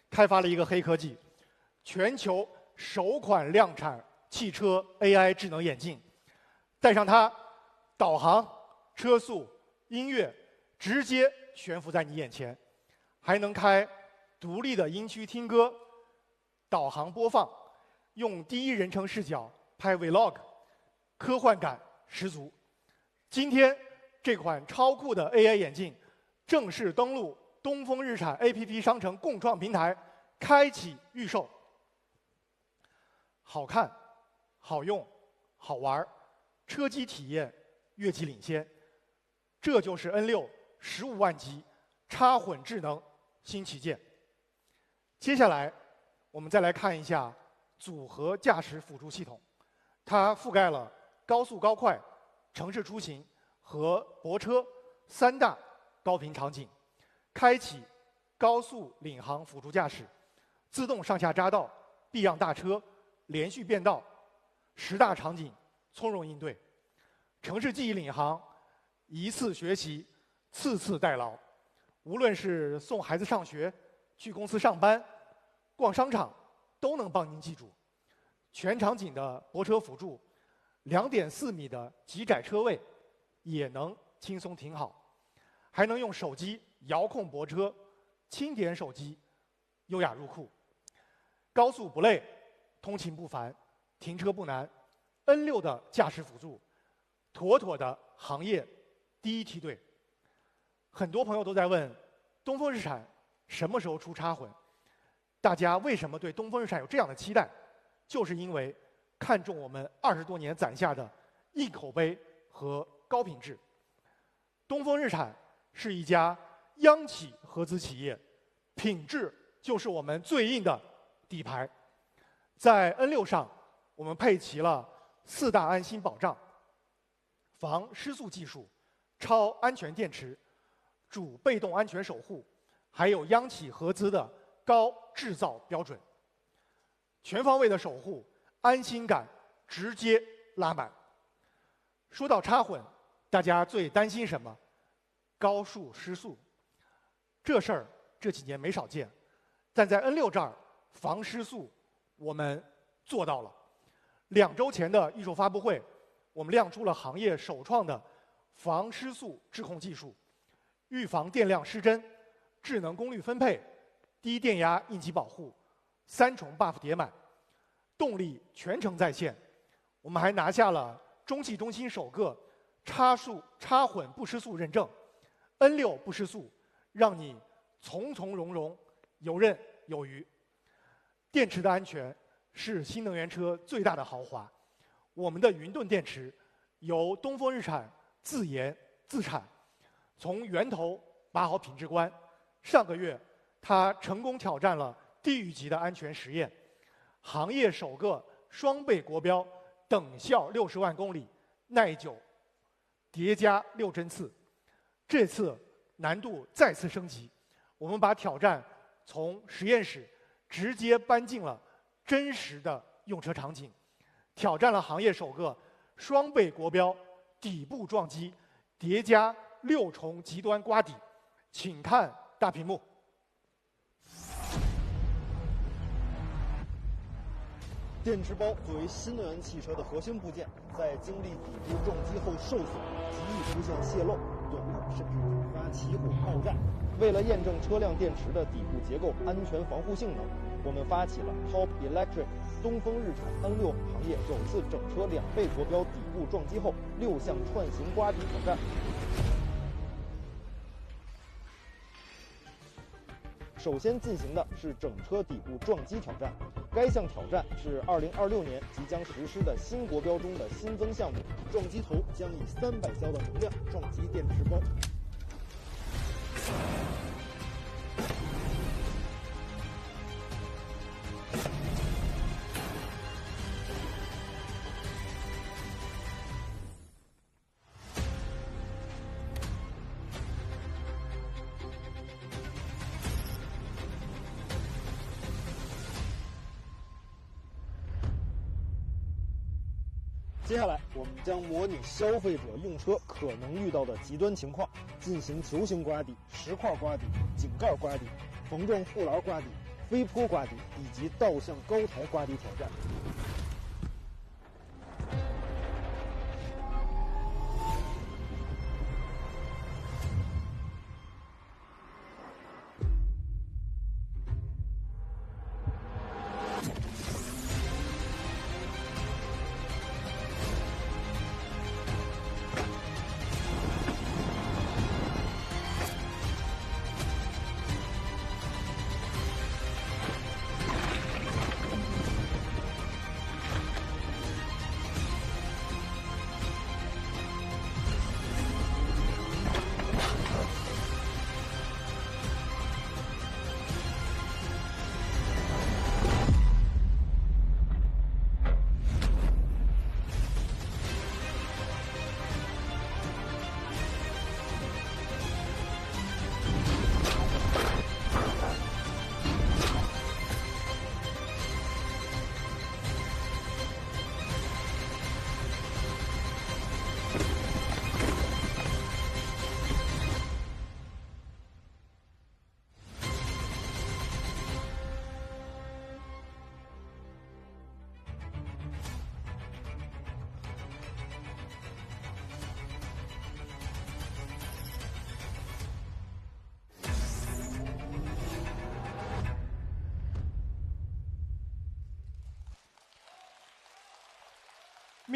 开发了一个黑科技，全球首款量产汽车 AI 智能眼镜，戴上它，导航、车速、音乐直接悬浮在你眼前，还能开独立的音区听歌、导航播放，用第一人称视角拍 Vlog， 科幻感十足。今天这款超酷的 AI 眼镜正式登陆东风日产 APP 商城共创平台，开启预售。好看、好用、好玩，车机体验越级领先，这就是 N6 15万级插混智能新旗舰。接下来，我们再来看一下组合驾驶辅助系统，它覆盖了高速高快、城市出行和泊车3大高频场景，开启高速领航辅助驾驶，自动上下匝道、避让大车、连续变道，10大场景从容应对。城市记忆领航，一次学习，次次代劳。无论是送孩子上学、去公司上班、逛商场，都能帮您记住。全场景的泊车辅助，2.4米的极窄车位也能轻松停好，还能用手机遥控泊车，轻点手机，优雅入库。高速不累，通勤不烦，停车不难。N6的驾驶辅助，妥妥的行业第一梯队。很多朋友都在问，东风日产什么时候出插混？大家为什么对东风日产有这样的期待？就是因为看中我们20多年攒下的硬口碑和高品质。东风日产是一家央企合资企业，品质就是我们最硬的底牌。在 N6 上，我们配齐了4大安心保障：防失速技术、超安全电池、主被动安全守护，还有央企合资的高制造标准。全方位的守护，安心感直接拉满。说到插混，大家最担心什么？高速失速。这事儿这几年没少见，但在 N6 这儿，防失速我们做到了。2周前的预售发布会，我们亮出了行业首创的防失速制控技术，预防电量失真、智能功率分配、低电压应急保护、3重 buff 叠满，动力全程在线。我们还拿下了中汽中心首个插混不失速认证。N6 不失速，让你从从容容、游刃有余。电池的安全是新能源车最大的豪华。我们的云盾电池由东风日产自研自产，从源头把好品质关。上个月，它成功挑战了地狱级的安全实验，行业首个双倍国标，等效60万公里，耐久叠加6针刺。这次难度再次升级，我们把挑战从实验室直接搬进了真实的用车场景，挑战了行业首个双倍国标底部撞击叠加6重极端刮底。请看大屏幕。电池包作为新能源汽车的核心部件，在经历底部撞击后受损，极易出现泄漏、短路，甚至引发起火爆炸。为了验证车辆电池的底部结构安全防护性能，我们发起了 Top Electric 东风日产 N6 行业首次整车2倍国标底部撞击后6项串行刮底挑战。首先进行的是整车底部撞击挑战，该项挑战是2026年即将实施的新国标中的新增项目。撞击头将以300焦的能量撞击电池包。接下来，我们将模拟消费者用车可能遇到的极端情况，进行球形刮底、石块刮底、井盖刮底、防撞护栏刮底、飞坡刮底以及倒向高台刮底挑战。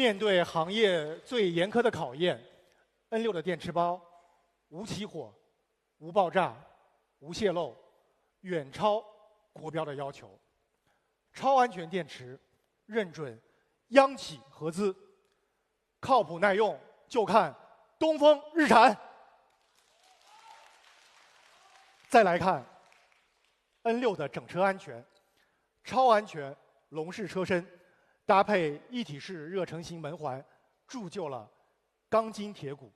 面对行业最严苛的考验 ，N6的电池包无起火、无爆炸、无泄漏，远超国标的要求。超安全电池认准央企合资，靠谱耐用就看东风日产。再来看 N6的整车安全，超安全笼式车身，搭配一体式热成型门环，铸就了钢筋铁骨。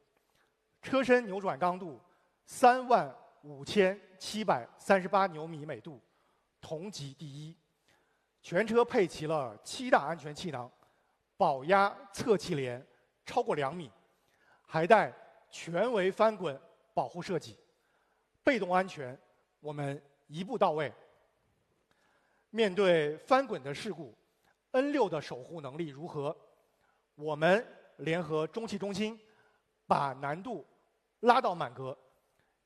车身扭转刚度35738牛米每度，同级第一。全车配齐了7大安全气囊，保压侧气帘超过2米，还带全围翻滚保护设计。被动安全我们一步到位。面对翻滚的事故 ，N6的守护能力如何？我们联合中汽中心，把难度拉到满格，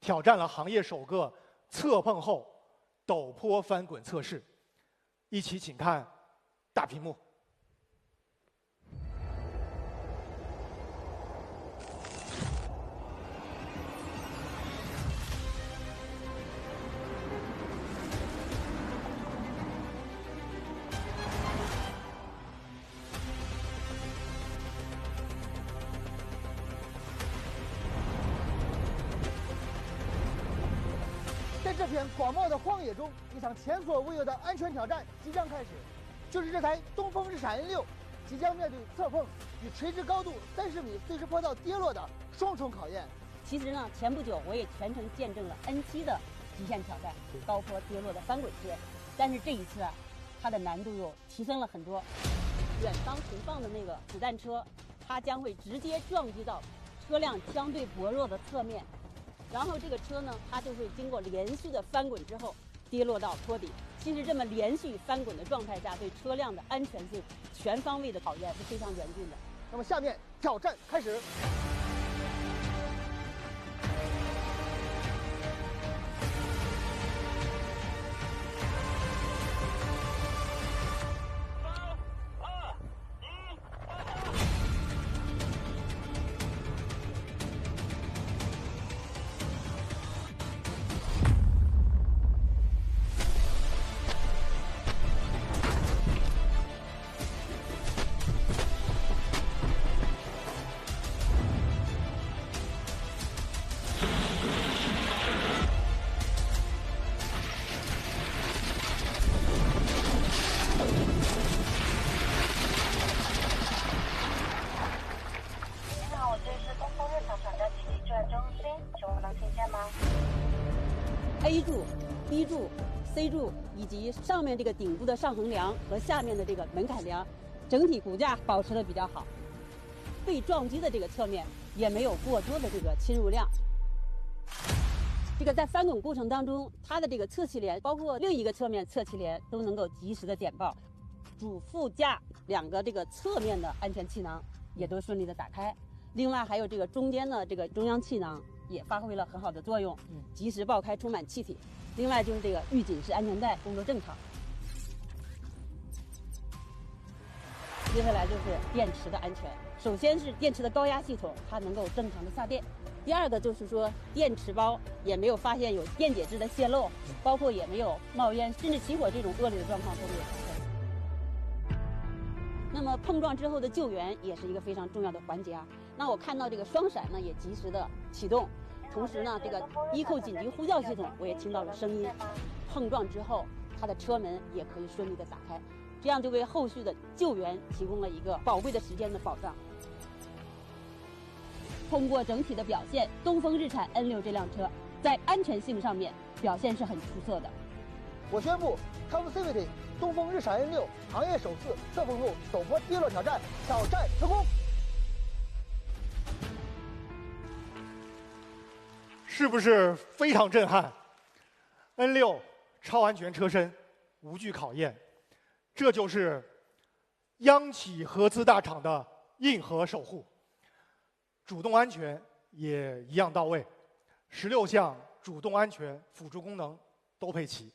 挑战了行业首个侧碰后陡坡翻滚测试。一起请看大屏幕。在这片广袤的荒野中，一场前所未有的安全挑战即将开始。就是这台东风日产 N6 即将面对侧碰与垂直高度30米碎石坡道跌落的双重考验。其实呢，前不久我也全程见证了 N7的极限挑战，高坡跌落的翻滚式。但是这一次啊，它的难度又提升了很多。远方存放的那个子弹车，它将会直接撞击到车辆相对薄弱的侧面。然后这个车呢，它就会经过连续的翻滚之后跌落到坡底。其实这么连续翻滚的状态下，对车辆的安全性全方位的考验是非常严峻的。那么下面挑战开始。A 柱、B 柱、C 柱以及上面这个顶部的上横梁和下面的这个门槛梁，整体骨架保持的比较好。被撞击的这个侧面也没有过多的这个侵入量。这个在翻滚过程当中，它的这个侧气帘，包括另一个侧面侧气帘都能够及时的点爆。主副驾2个这个侧面的安全气囊也都顺利的打开。另外还有这个中间的这个中央气囊也发挥了很好的作用，及时爆开充满气体。另外就是这个预警式安全带工作正常。接下来就是电池的安全。首先是电池的高压系统，它能够正常的下电。第二个就是说，电池包也没有发现有电解质的泄漏，包括也没有冒烟甚至起火这种恶劣的状况都没有发生。那么碰撞之后的救援也是一个非常重要的环节啊。那我看到这个双闪呢也及时的启动，同时呢这个ECO紧急呼叫系统我也听到了声音。碰撞之后，它的车门也可以顺利的打开，这样就为后续的救援提供了一个宝贵的时间的保障。通过整体的表现，东风日产 N6 这辆车在安全性上面表现是很出色的。我宣布 Connectivity 东风日产 N6 行业首次侧碰路陡坡跌落挑战成功。是不是非常震撼 ？N6 超安全车身无惧考验，这就是央企合资大厂的硬核守护。主动安全也一样到位，16项主动安全辅助功能都配齐。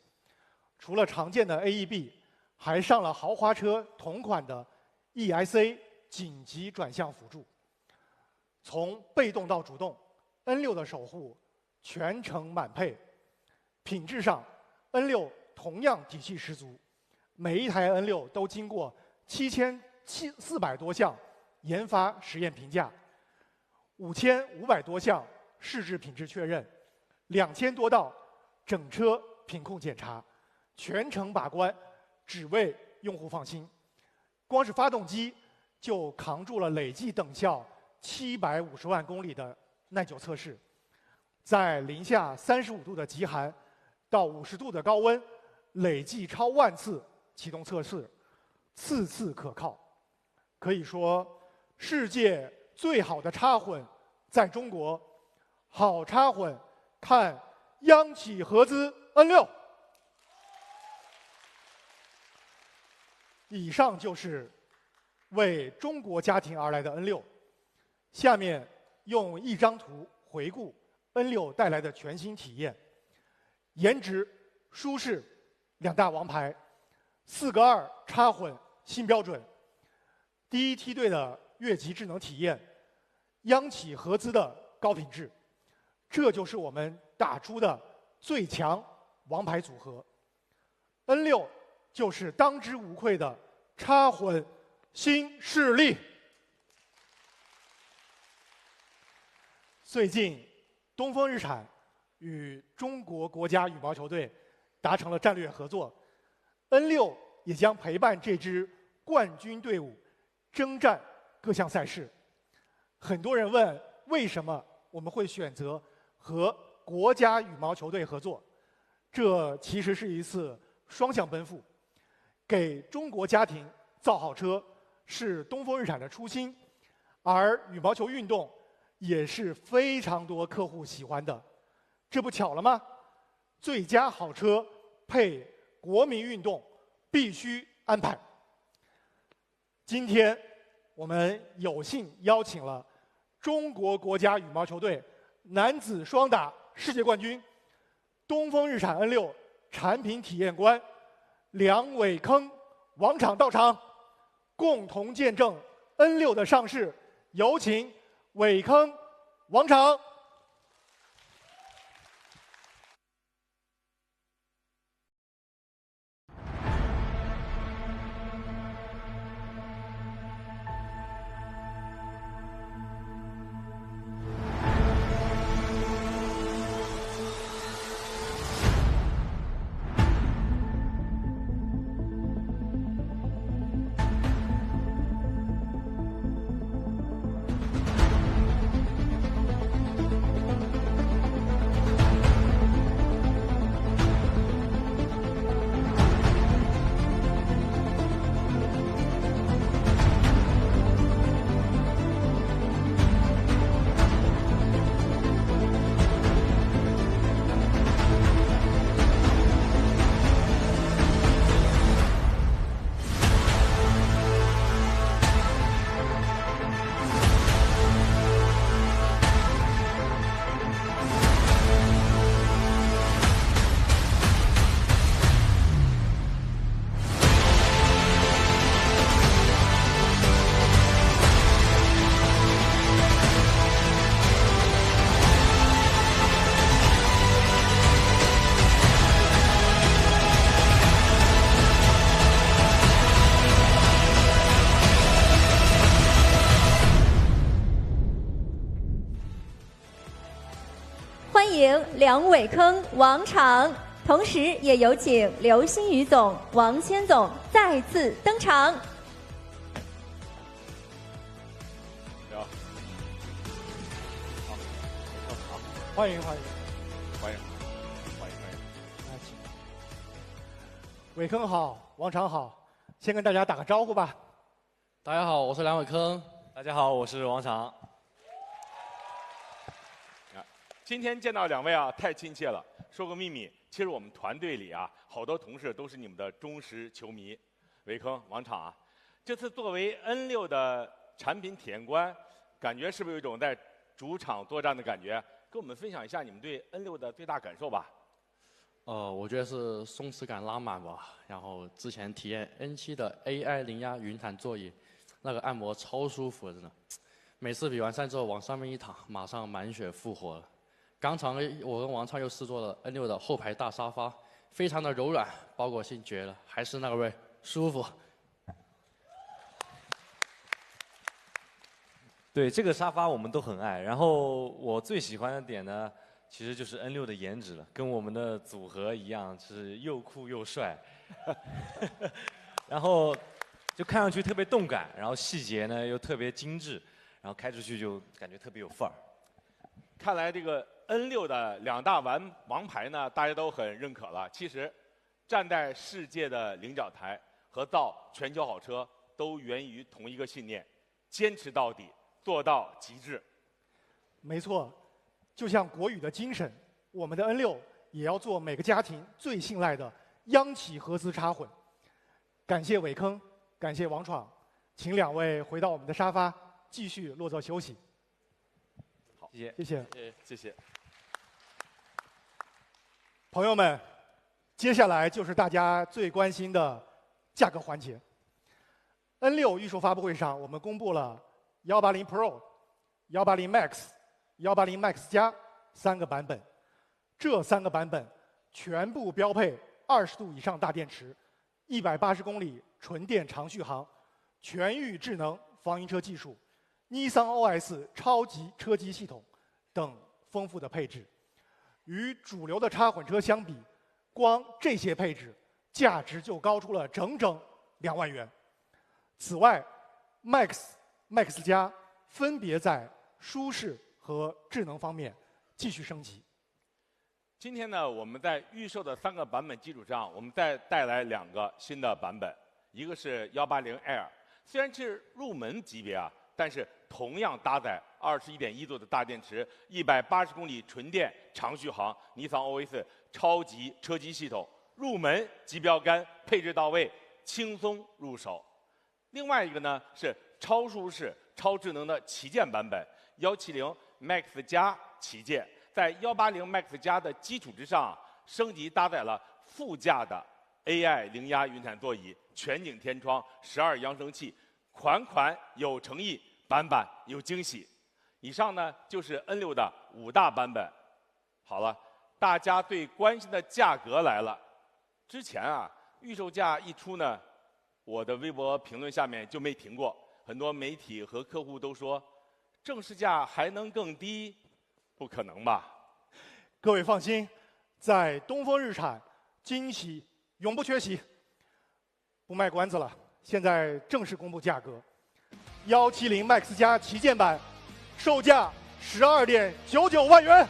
除了常见的 AEB， 还上了豪华车同款的 ESA 紧急转向辅助，从被动到主动 ，N6 的守护全程满配。品质上 ，N6 同样底气十足，每一台 N6 都经过7400多项研发实验评价，5500多项试制品质确认，2000多道整车品控检查，全程把关，只为用户放心。光是发动机就扛住了累计等效750万公里的耐久测试，在零下35度的极寒到50度的高温，累计超万次启动测试，次次可靠。可以说，世界最好的插混在中国，好插混看央企合资 N6。以上就是为中国家庭而来的 N6， 下面用一张图回顾 N6 带来的全新体验。颜值、舒适两大王牌，4个2插混新标准，第一梯队的越级智能体验，央企合资的高品质，这就是我们打出的最强王牌组合。N6 就是当之无愧的插混新势力。最近，东风日产与中国国家羽毛球队达成了战略合作 ，N6 也将陪伴这支冠军队伍征战各项赛事。很多人问，为什么我们会选择和国家羽毛球队合作？这其实是一次双向奔赴。给中国家庭造好车是东风日产的初心，而羽毛球运动也是非常多客户喜欢的。这不巧了吗？最佳好车配国民运动，必须安排。今天我们有幸邀请了中国国家羽毛球队男子双打世界冠军、东风日产 N6 产品体验官梁伟铿、王昶到场，共同见证 N6 的上市。有请伟铿、王昶。欢迎梁伟铿、王昶，同时也有请刘新宇总、王谦总再次登场。好，欢迎欢迎欢迎欢迎！来，请。伟铿好，王昶好，先跟大家打个招呼吧。大家好，我是梁伟铿。大家好，我是王昶。今天见到两位啊，太亲切了。说个秘密，其实我们团队里啊，好多同事都是你们的忠实球迷。伟铿、王昶啊，这次作为 N6 的产品体验官，感觉是不是有一种在主场作战的感觉？跟我们分享一下你们对 N6 的最大感受吧。我觉得是松弛感拉满吧。然后之前体验 N7的 AI 零压云毯座椅，那个按摩超舒服的，真的。每次比完赛之后往上面一躺，马上满血复活了。刚才我跟王畅又试坐了 N6的后排大沙发，非常的柔软，包裹性绝了，还是那个味，舒服。对，这个沙发我们都很爱。然后我最喜欢的点呢，其实就是 N6的颜值了，跟我们的组合一样，是又酷又帅。然后就看上去特别动感，然后细节呢又特别精致，然后开出去就感觉特别有范儿。看来这个 N6的2大王牌呢，大家都很认可了。其实，站在世界的领奖台和造全球好车，都源于同一个信念：坚持到底，做到极致。没错，就像国语的精神，我们的 N6也要做每个家庭最信赖的央企合资插混。感谢伟坑，感谢王闯，请2位回到我们的沙发，继续落座休息。好，谢谢，谢谢，谢谢。朋友们，接下来就是大家最关心的价格环节。N6预售发布会上，我们公布了180 Pro、180 Max、180 Max 加3个版本。这3个版本全部标配20度以上大电池，180公里纯电长续航，全域智能防晕车技术，Nissan OS 超级车机系统等丰富的配置。与主流的插混车相比，光这些配置价值就高出了整整2万元。此外 ，Max 加分别在舒适和智能方面继续升级。今天呢，我们在预售的3个版本基础上，我们再带来2个新的版本，一个是180 Air， 虽然是入门级别啊，但是同样搭载21.1座的大电池，180公里纯电长续航，Nissan OS 超级车机系统，入门即标杆，配置到位，轻松入手。另外一个呢是超舒适、超智能的旗舰版本，170 Max 加旗舰，在180 Max 加的基础之上，升级搭载了副驾的 AI 零压云毯座椅、全景天窗、12扬声器，款款有诚意，版版有惊喜。以上呢就是N6的5大版本。好了，大家最关心的价格来了。之前啊，预售价一出呢，我的微博评论下面就没停过，很多媒体和客户都说，正式价还能更低？不可能吧？各位放心，在东风日产，惊喜永不缺席。不卖关子了，现在正式公布价格：170 Max 加旗舰版，售价12.99万元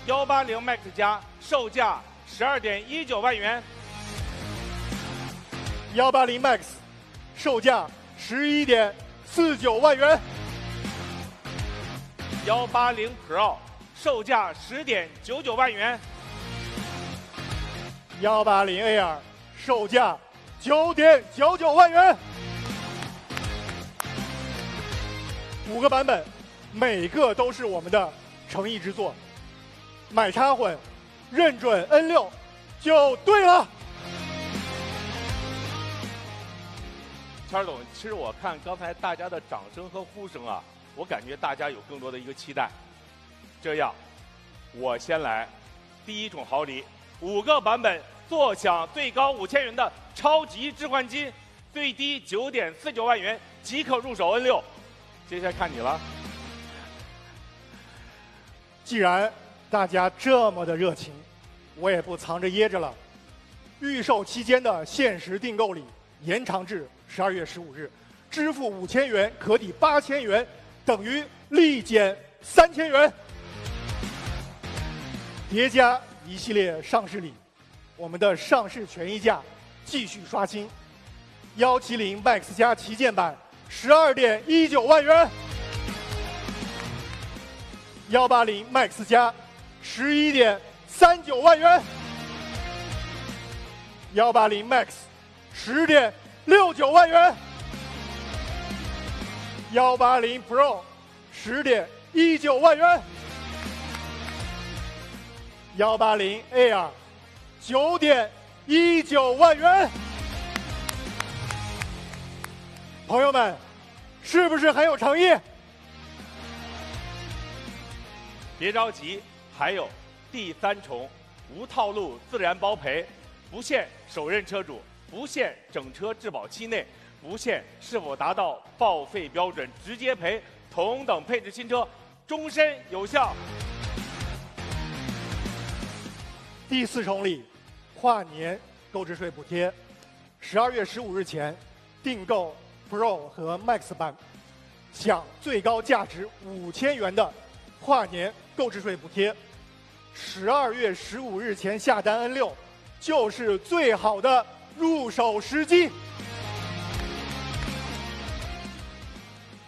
；180 Max 加售价12.19万元；180 Max 售价11.49万元；180 Pro 售价10.99万元；180 Air 售价9.99万元。5个版本，每个都是我们的诚意之作。买插混，认准 N6就对了。谦儿总，其实我看刚才大家的掌声和呼声啊，我感觉大家有更多的一个期待。这样，我先来，第一重好礼，5个版本坐享最高5000元的超级置换金，最低9.49万元即可入手 N6。接下来看你了。既然大家这么的热情，我也不藏着掖着了。预售期间的限时订购礼延长至12月15日，支付5000元可抵8000元，等于立减3000元。叠加一系列上市礼，我们的上市权益价继续刷新。170 Max 加旗舰版12.19万元，180 Max 加11.39万元，180 Max 10.69万元，180 Pro 10.19万元，180 Air 9.19万元朋友们，是不是很有诚意？别着急，还有第3重，无套路自然包赔，不限首任车主，不限整车质保期内，不限是否达到报废标准，直接赔，同等配置新车，终身有效。第4重里，跨年购置税补贴，12月15日前订购 Pro 和 Max 版，享最高价值5000元的跨年购置税补贴。12月15日前下单 N6，就是最好的入手时机。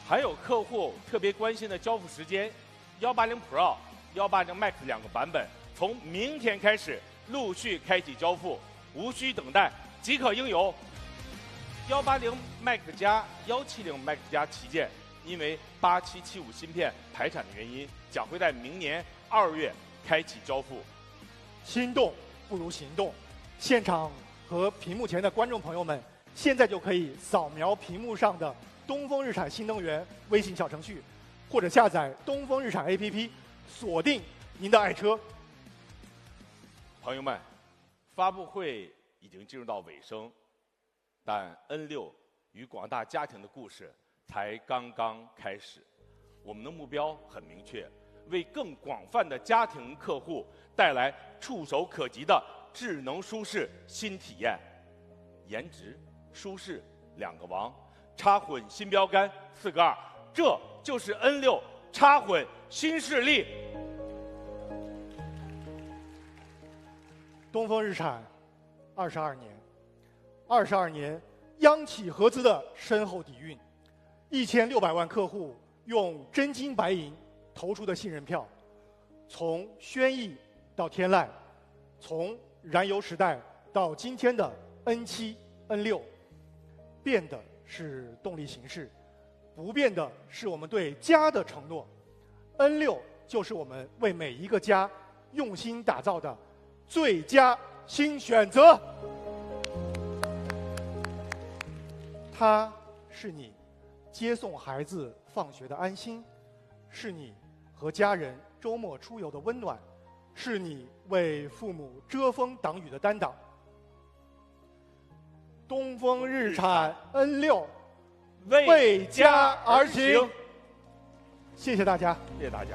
还有客户特别关心的交付时间，180 Pro、180 Max 2个版本，从明天开始陆续开启交付，无需等待，即可应有。180 Max 加、170 Max 加旗舰，因为8775芯片排产的原因，将会在明年2月开启交付。心动不如行动，现场和屏幕前的观众朋友们，现在就可以扫描屏幕上的东风日产新能源微信小程序，或者下载东风日产 APP， 锁定您的爱车。朋友们，发布会已经进入到尾声，但 N6与广大家庭的故事才刚刚开始。我们的目标很明确，为更广泛的家庭客户带来触手可及的智能舒适新体验。颜值、舒适2个王，插混新标杆4个2，这就是 N6插混新势力。东风日产22年，22年央企合资的深厚底蕴，1600万客户用真金白银投出的信任票，从轩逸到天籁，从燃油时代到今天的 N7、N6，变的是动力形式，不变的是我们对家的承诺。N6就是我们为每一个家用心打造的最佳新选择。它是你接送孩子放学的安心，是你和家人周末出游的温暖，是你为父母遮风挡雨的担当。东风日产 N6 为家而行。谢谢大家，谢谢大家。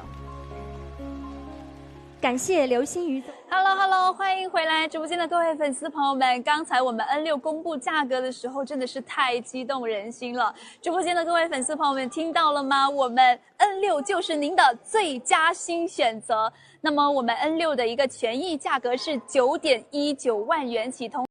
感谢刘星宇总。Hello， 欢迎回来直播间的各位粉丝朋友们。刚才我们 N6 公布价格的时候，真的是太激动人心了。直播间的各位粉丝朋友们听到了吗？我们 N6 就是您的最佳新选择。那么我们 N6 的一个权益价格是9.19万元起，同